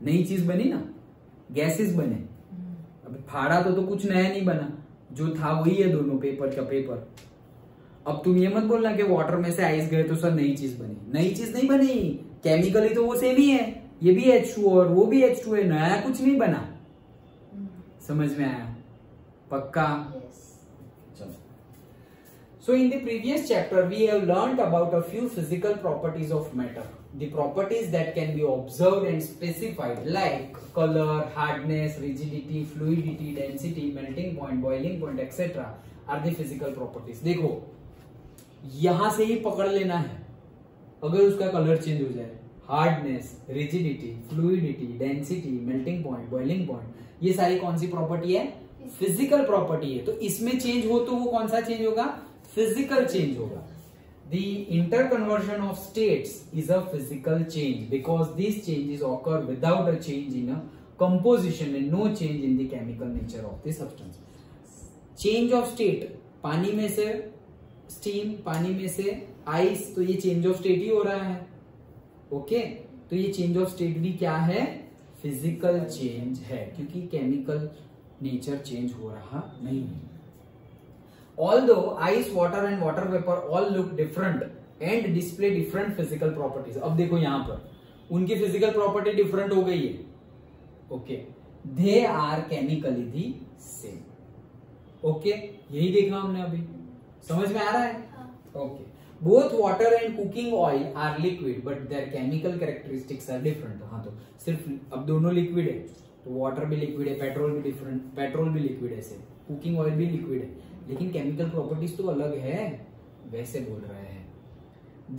नई चीज बनी ना, गैसेस बने। अब फाड़ा तो कुछ नया नहीं बना, जो था वही है, दोनों पेपर का पेपर। अब तुम ये मत बोलना कि वाटर में से आइस गए तो सर नई चीज बनी। नई चीज नहीं बनी, केमिकली तो वो सेम ही है, ये भी H2O और वो भी H2O है, नया कुछ नहीं बना। समझ में आया? पक्का? चलो। So in the previous chapter we have learnt about a few physical properties of matter. The properties that can be observed and specified like color, hardness, rigidity, fluidity, density, melting point, boiling point, etc. are the physical properties. देखो यहां से ही पकड़ लेना है, अगर उसका colour change हो जाए, hardness, rigidity, fluidity, density, melting point, boiling point, ये सारी कौन सी प्रॉपर्टी है? फिजिकल प्रॉपर्टी है। तो इसमें चेंज हो तो वो कौन सा चेंज होगा? फिजिकल चेंज होगा। The interconversion of states is a physical change because these changes occur without a change in a composition and no change in the chemical nature of the substance. Change of state, पानी में से steam, पानी में से ice, तो ये change of state ही हो रहा है। ओके, तो ये चेंज ऑफ स्टेट भी क्या है? फिजिकल चेंज है, क्योंकि केमिकल नेचर चेंज हो रहा नहीं है। Although ice, water and water vapor all look different and display different physical properties. अब देखो यहाँ पर उनकी physical property different हो गई है. Okay, they are chemically the same. Okay, यही देखा हमने अभी. समझ में आ रहा है? Okay. Both water and cooking oil are liquid, but their chemical characteristics are different. हाँ तो सिर्फ अब दोनों liquid है, तो water भी liquid है, petrol भी different, petrol भी liquid है, cooking oil भी liquid है, लेकिन chemical properties तो अलग है. वैसे बोल रहे हैं.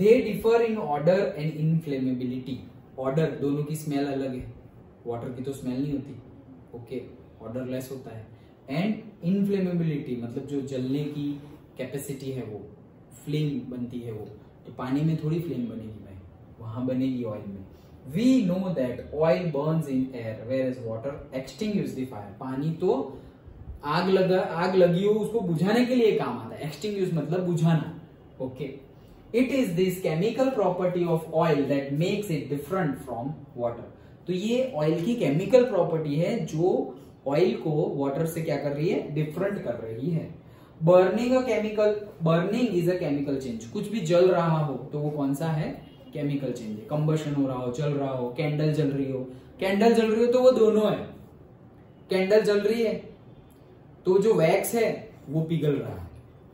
They differ in odor and inflammability. Odor दोनों की smell अलग है. Water की तो smell नहीं होती. Okay, odorless होता है. And inflammability मतलब जो जलने की कैपेसिटी है वो फ्लेम बनती है वो, तो पानी में थोड़ी फ्लेम बनेगी भाई, वहां बनेगी ऑयल में. We know that oil burns in air where is water extinguish the fire. पानी तो आग लगी हो उसको बुझाने के लिए काम आता है. एक्सटिंग्विश मतलब बुझाना. Okay, it is this chemical property of oil that makes it different from water. तो ये ऑयल की केमिकल प्रॉपर्टी है जो ऑयल को वाटर से क्या कर रही है, डिफरेंट कर रही है. Burning is a chemical change. कुछ भी जल रहा हो तो वो कौन सा है, केमिकल चेंज है. कंबशन हो रहा हो, जल रहा हो, कैंडल जल रही हो तो वो दोनों है. कैंडल जल रही है तो जो वैक्स है वो पिघल रहा है,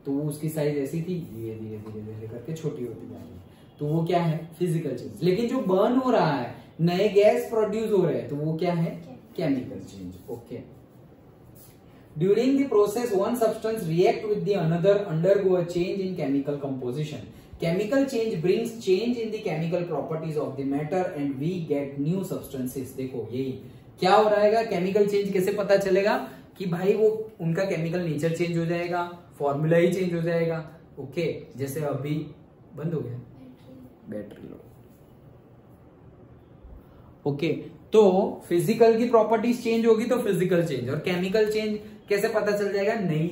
तो वो उसकी साइज ऐसी थी, धीरे धीरे धीरे धीरे करके छोटी होती जा रही है, तो वो क्या है, फिजिकल चेंज. लेकिन जो बर्न हो रहा है, नए गैस प्रोड्यूस हो रहे हैं, तो वो क्या है, chemical change. Okay. During the process, one substance react with the another, undergo a change in chemical composition. Chemical change brings change in the chemical properties of the matter and we get new substances. देखो यही क्या हो रहेगा, chemical change कैसे पता चलेगा कि भाई वो उनका केमिकल नेचर चेंज हो जाएगा, फॉर्मूला ही चेंज हो जाएगा. ओके, जैसे अभी बंद हो गया बैटरी लो. ओके, तो फिजिकल की प्रॉपर्टीज चेंज होगी तो फिजिकल चेंज, और केमिकल चेंज कैसे पता चल जाएगा, नई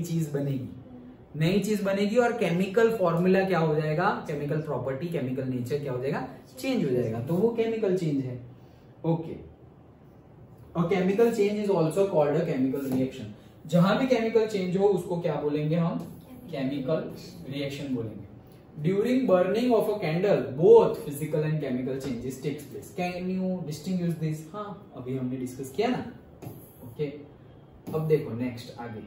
चीज बनेगी और केमिकल फॉर्मूला क्या हो जाएगा, केमिकल प्रॉपर्टी, केमिकल नेचर क्या हो जाएगा, चेंज हो जाएगा, तो वो केमिकल चेंज है. ओके. और chemical change is also called a chemical reaction. जहां भी केमिकल चेंज हो उसको क्या बोलेंगे हम, केमिकल रिएक्शन बोलेंगे. During burning of a candle both physical and chemical changes takes place. Can you distinguish this? हाँ, अभी हमने डिस्कस किया ना. ओके, अब देखो नेक्स्ट आगे.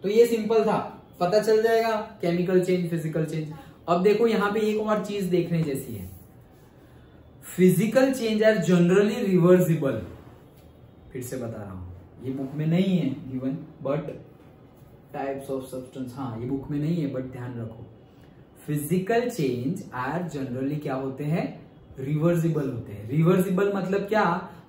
तो ये सिंपल था, पता चल जाएगा केमिकल चेंज, फिजिकल चेंज. अब देखो यहाँ पे एक और चीज देखने जैसी है. Physical change are generally reversible. फिर से बता रहा हूं, ये बुक में नहीं है given, but types of substance, हाँ ये बुक में नहीं है, बट ध्यान रखो फिजिकल चेंज आर जनरली क्या होते हैं, रिवर्सिबल होते हैं. रिवर्सिबल मतलब क्या,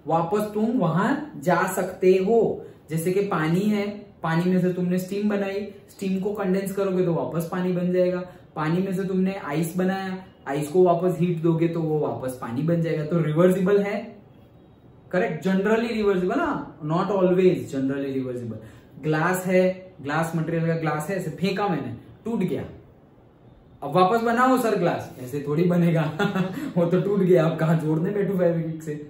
वापस तुम वहां जा सकते हो. जैसे कि पानी है, पानी में से तुमने स्टीम बनाई, स्टीम को कंडेंस करोगे तो वापस पानी बन जाएगा. पानी में से तुमने आइस बनाया, आइस को वापस हीट दोगे तो वो वापस पानी बन जाएगा. तो रिवर्सिबल है, correct, generally reversible, not always, generally reversible. Glass है, ग्लास मटेरियल का ग्लास है, ऐसे फेंका मैंने, टूट गया, अब वापस बनाओ सर ग्लास, ऐसे थोड़ी बनेगा. वो तो टूट गया, अब कहां जोड़ने बैठू फेविक्विक से.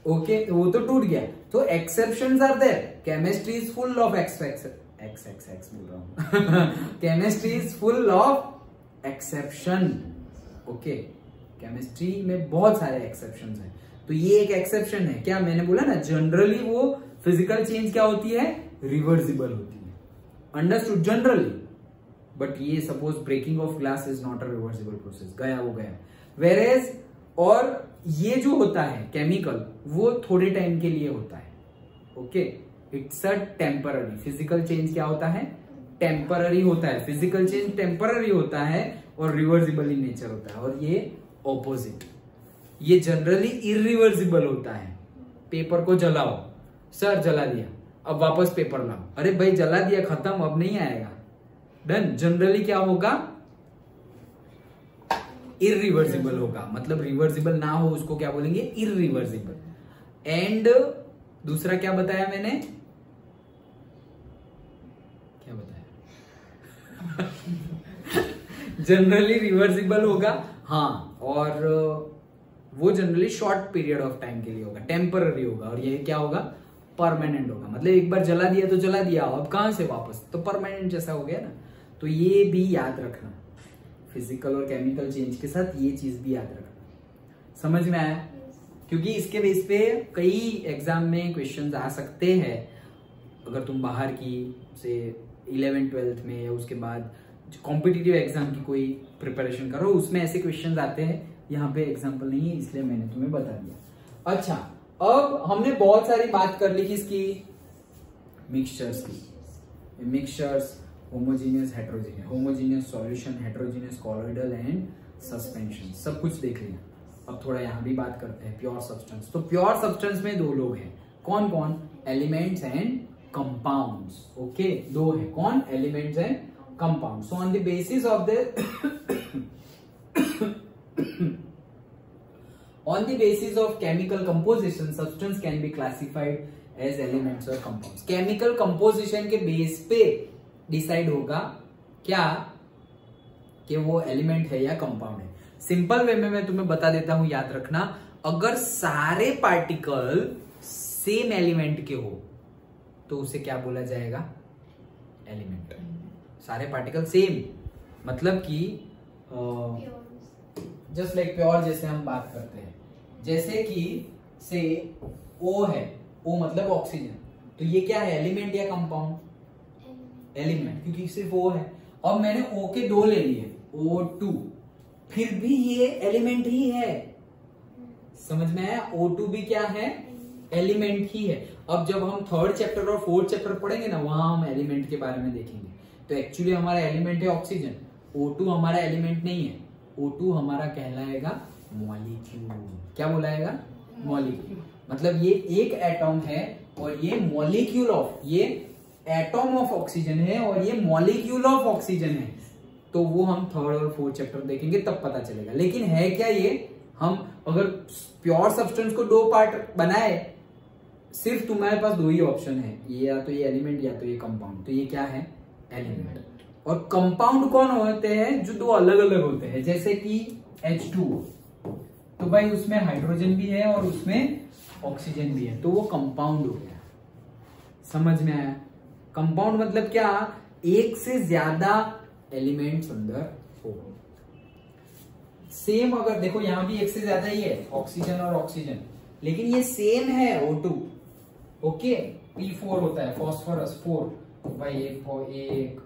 ओके, वो तो टूट गया. तो exceptions are there. Chemistry is full of एक्स बोल रहा हूं. Chemistry is full of exception. Okay, chemistry में बहुत सारे एक्सेप्शंस हैं, तो ये एक एक्सेप्शन है. क्या मैंने बोला ना, जनरली वो फिजिकल चेंज क्या होती है, रिवर्सिबल होती है. Understood, generally. बट ये suppose breaking of glass is not a reversible process, गया वो गया. वेरेज, और ये जो होता है केमिकल, वो थोड़े टाइम के लिए होता है. Okay, it's a temporary. Physical change क्या होता है, टेम्पररी होता है. फिजिकल चेंज टेम्पररी होता है और रिवर्सिबल इन नेचर होता है. और ये ऑपोजिट, ये जनरली इरिवर्सिबल होता है. पेपर को जलाओ, सर जला दिया, अब वापस पेपर लाओ, अरे भाई जला दिया, खत्म, अब नहीं आएगा, डन. जनरली क्या होगा, इरिवर्सिबल होगा. मतलब रिवर्सिबल ना हो उसको क्या बोलेंगे, इरिवर्सिबल. एंड दूसरा क्या बताया मैंने, क्या बताया, जनरली रिवर्सिबल होगा. हाँ, और वो generally short period of time के लिए होगा, टेम्पररी होगा. और ये क्या होगा, परमानेंट होगा। मतलब एक बार जला दिया तो जला दिया, अब कहां से वापस, तो परमानेंट जैसा हो गया ना। तो ये भी याद रखना, फिजिकल और केमिकल चेंज के साथ ये चीज भी याद रखना। समझ में आया? क्योंकि इसके बेस पे कई एग्जाम में क्वेश्चंस आ सकते हैं। अगर तुम बाहर की से 11th-12th में या उसके बाद कॉम्पिटिटिव एग्जाम की कोई प्रिपरेशन करो, उसमें ऐसे क्वेश्चंस आते हैं। यहाँ पे एग्जांपल नहीं है इसलिए मैंने तुम्हें बता दिया। अच्छा, अब हमने बहुत सारी बात कर ली किसकी, मिक्सचर्स की। Mixtures, homogeneous, heterogeneous, homogeneous solution, heterogeneous colloidal and suspension, सब कुछ देख लिया। अब थोड़ा यहाँ भी बात करते हैं प्योर सब्सटेंस। तो प्योर सब्सटेंस में दो लोग हैं, कौन कौन, एलिमेंट्स एंड कंपाउंड्स। ओके, दो है, कौन, elements and compounds. So on the basis of the on the basis of chemical composition, substance can be classified as elements or compounds. chemical composition के बेस पे डिसाइड होगा क्या कि वो element है या कंपाउंड है। सिंपल वे में मैं तुम्हें बता देता हूं, याद रखना, अगर सारे पार्टिकल सेम एलिमेंट के हो तो उसे क्या बोला जाएगा, एलिमेंट। सारे पार्टिकल सेम मतलब कि जस्ट लाइक प्योर, जैसे हम बात करते हैं, जैसे कि से O है, O मतलब ऑक्सीजन, तो ये क्या है, एलिमेंट या कंपाउंड, एलिमेंट, क्योंकि सिर्फ O है। अब मैंने O के दो ले लिए, O2, फिर भी ये एलिमेंट ही है। समझ में आया? O2 भी क्या है, एलिमेंट ही है। अब जब हम 3rd चैप्टर और 4th चैप्टर पढ़ेंगे ना, वहां हम एलिमेंट के बारे में देखेंगे। तो एक्चुअली हमारा एलिमेंट है ऑक्सीजन, O2 हमारा एलिमेंट नहीं है, O2 हमारा कहलाएगा मॉलिक्यूल। क्या बोलाएगा, मॉलिक्यूल। मतलब ये एक एटॉम है और ये मॉलिक्यूल ऑफ, ये एटॉम ऑफ ऑक्सीजन है और ये मॉलिक्यूल ऑफ ऑक्सीजन है। तो वो हम 3rd और 4th चैप्टर देखेंगे तब पता चलेगा। लेकिन है क्या ये, हम अगर प्योर सब्सटेंस को दो पार्ट बनाए, सिर्फ तुम्हारे पास दो ही ऑप्शन है, ये या तो ये एलिमेंट या तो ये कंपाउंड। तो ये क्या है, एलिमेंट। और कंपाउंड कौन होते हैं, जो दो अलग अलग होते हैं, जैसे कि H2, तो भाई उसमें हाइड्रोजन भी है और उसमें ऑक्सीजन भी है, तो वो कंपाउंड हो गया। समझ में आया? कंपाउंड मतलब क्या, एक से ज्यादा एलिमेंट्स अंदर हो। सेम अगर देखो यहां भी एक से ज्यादा ही है, ऑक्सीजन और ऑक्सीजन, लेकिन ये सेम है O2। ओके, P4 होता है, फॉस्फोरस 4, भाई 1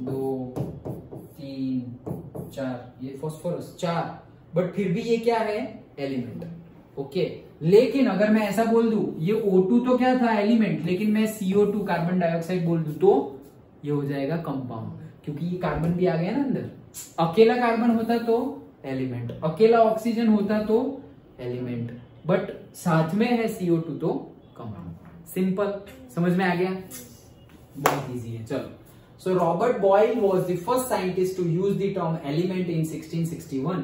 2 3 4, ये फॉस्फोरस 4, बट फिर भी ये क्या है, एलिमेंट। ओके, लेकिन अगर मैं ऐसा बोल दूं, ये O2 तो क्या था, एलिमेंट, लेकिन मैं CO2 कार्बन डाइऑक्साइड बोल दूं तो ये हो जाएगा कंपाउंड, क्योंकि ये कार्बन भी आ गया ना अंदर। अकेला कार्बन होता तो एलिमेंट, अकेला ऑक्सीजन होता तो एलिमेंट, बट साथ में है CO2 तो कंपाउंड। सिंपल, समझ में आ गया? बहुत इजी है। चलो, so Robert Boyle was the first scientist to use the term element in 1661.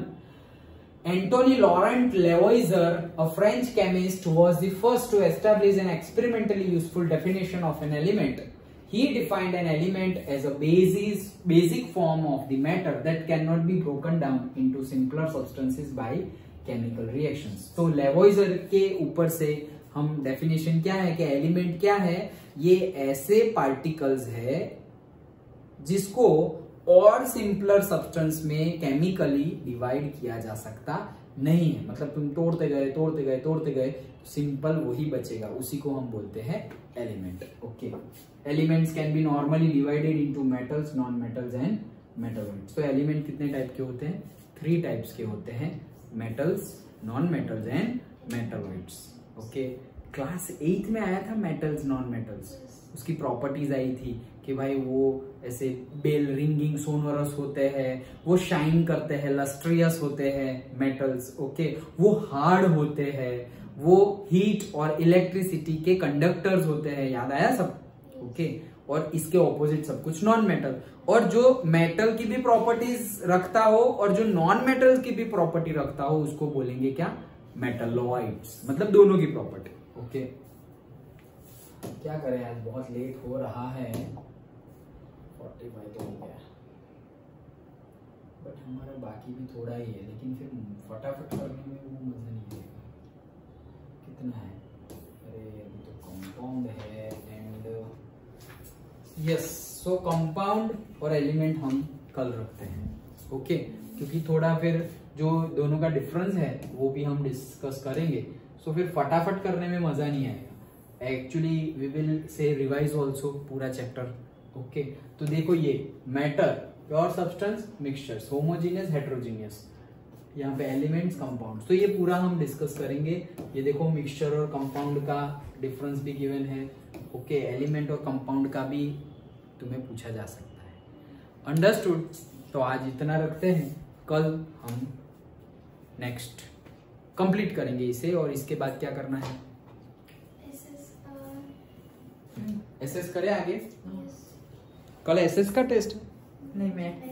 Antoine Laurent Lavoisier, a French chemist, was the first to establish an experimentally useful definition of an element. He defined an element as a basic form of the matter that cannot be broken down into simpler substances by chemical reactions. तो Lavoisier के ऊपर से हम definition क्या है कि element क्या है, ये ऐसे particles है जिसको और सिंपलर सब्सटेंस में केमिकली डिवाइड किया जा सकता नहीं है। मतलब तुम तोड़ते गए सिंपल वही बचेगा, उसी को हम बोलते हैं element. Okay, elements can be normally divided into metals, non metals and metalloids. तो एलिमेंट कितने टाइप के होते हैं, 3 टाइप्स के होते हैं, metals, non metals and metalloids. Okay, class 8 में आया था मेटल्स, नॉन मेटल्स, उसकी प्रॉपर्टीज आई थी कि भाई वो ऐसे बेल रिंगिंग सोनोरस होते हैं, वो शाइन करते हैं, लस्ट्रियस होते हैं मेटल्स। ओके, वो हार्ड होते हैं, वो हीट और इलेक्ट्रिसिटी के कंडक्टर्स होते हैं। याद आया सब? ओके, और इसके ऑपोजिट सब कुछ नॉन मेटल। और जो मेटल की भी प्रॉपर्टीज रखता हो और जो नॉन मेटल की भी प्रॉपर्टी रखता हो उसको बोलेंगे क्या, मेटलॉइड्स। मतलब दोनों की प्रॉपर्टी। ओके, क्या करें आज, बहुत लेट हो रहा है, 45 तो हो गया, बट हमारा बाकी भी थोड़ा ही है, लेकिन फिर फटाफट करने में वो मजा नहीं आएगा। कितना है, अरे अभी तो कम कंपाउंड है एंड यस, सो कंपाउंड और एलिमेंट हम कल रखते हैं, ओके क्योंकि थोड़ा फिर जो दोनों का डिफरेंस है वो भी हम डिस्कस करेंगे, सो फिर फटाफट करने में मजा नहीं आएगा। Actually we will say revise also पूरा चैप्टर, ओके। तो देखो ये matter, pure substance, mixtures, homogeneous, heterogeneous, यहाँ पे एलिमेंट्स, कंपाउंड, तो ये पूरा हम डिस्कस करेंगे। ये देखो मिक्सचर और कंपाउंड का डिफरेंस भी गिवन है, ओके। एलिमेंट और कंपाउंड का भी तुम्हें पूछा जा सकता है, अंडरस्टूड। तो आज इतना रखते हैं, कल हम नेक्स्ट कंप्लीट करेंगे इसे, और इसके बाद क्या करना है, एसएस करें आगे। yes. कल एसएस का टेस्ट है। नहीं मैं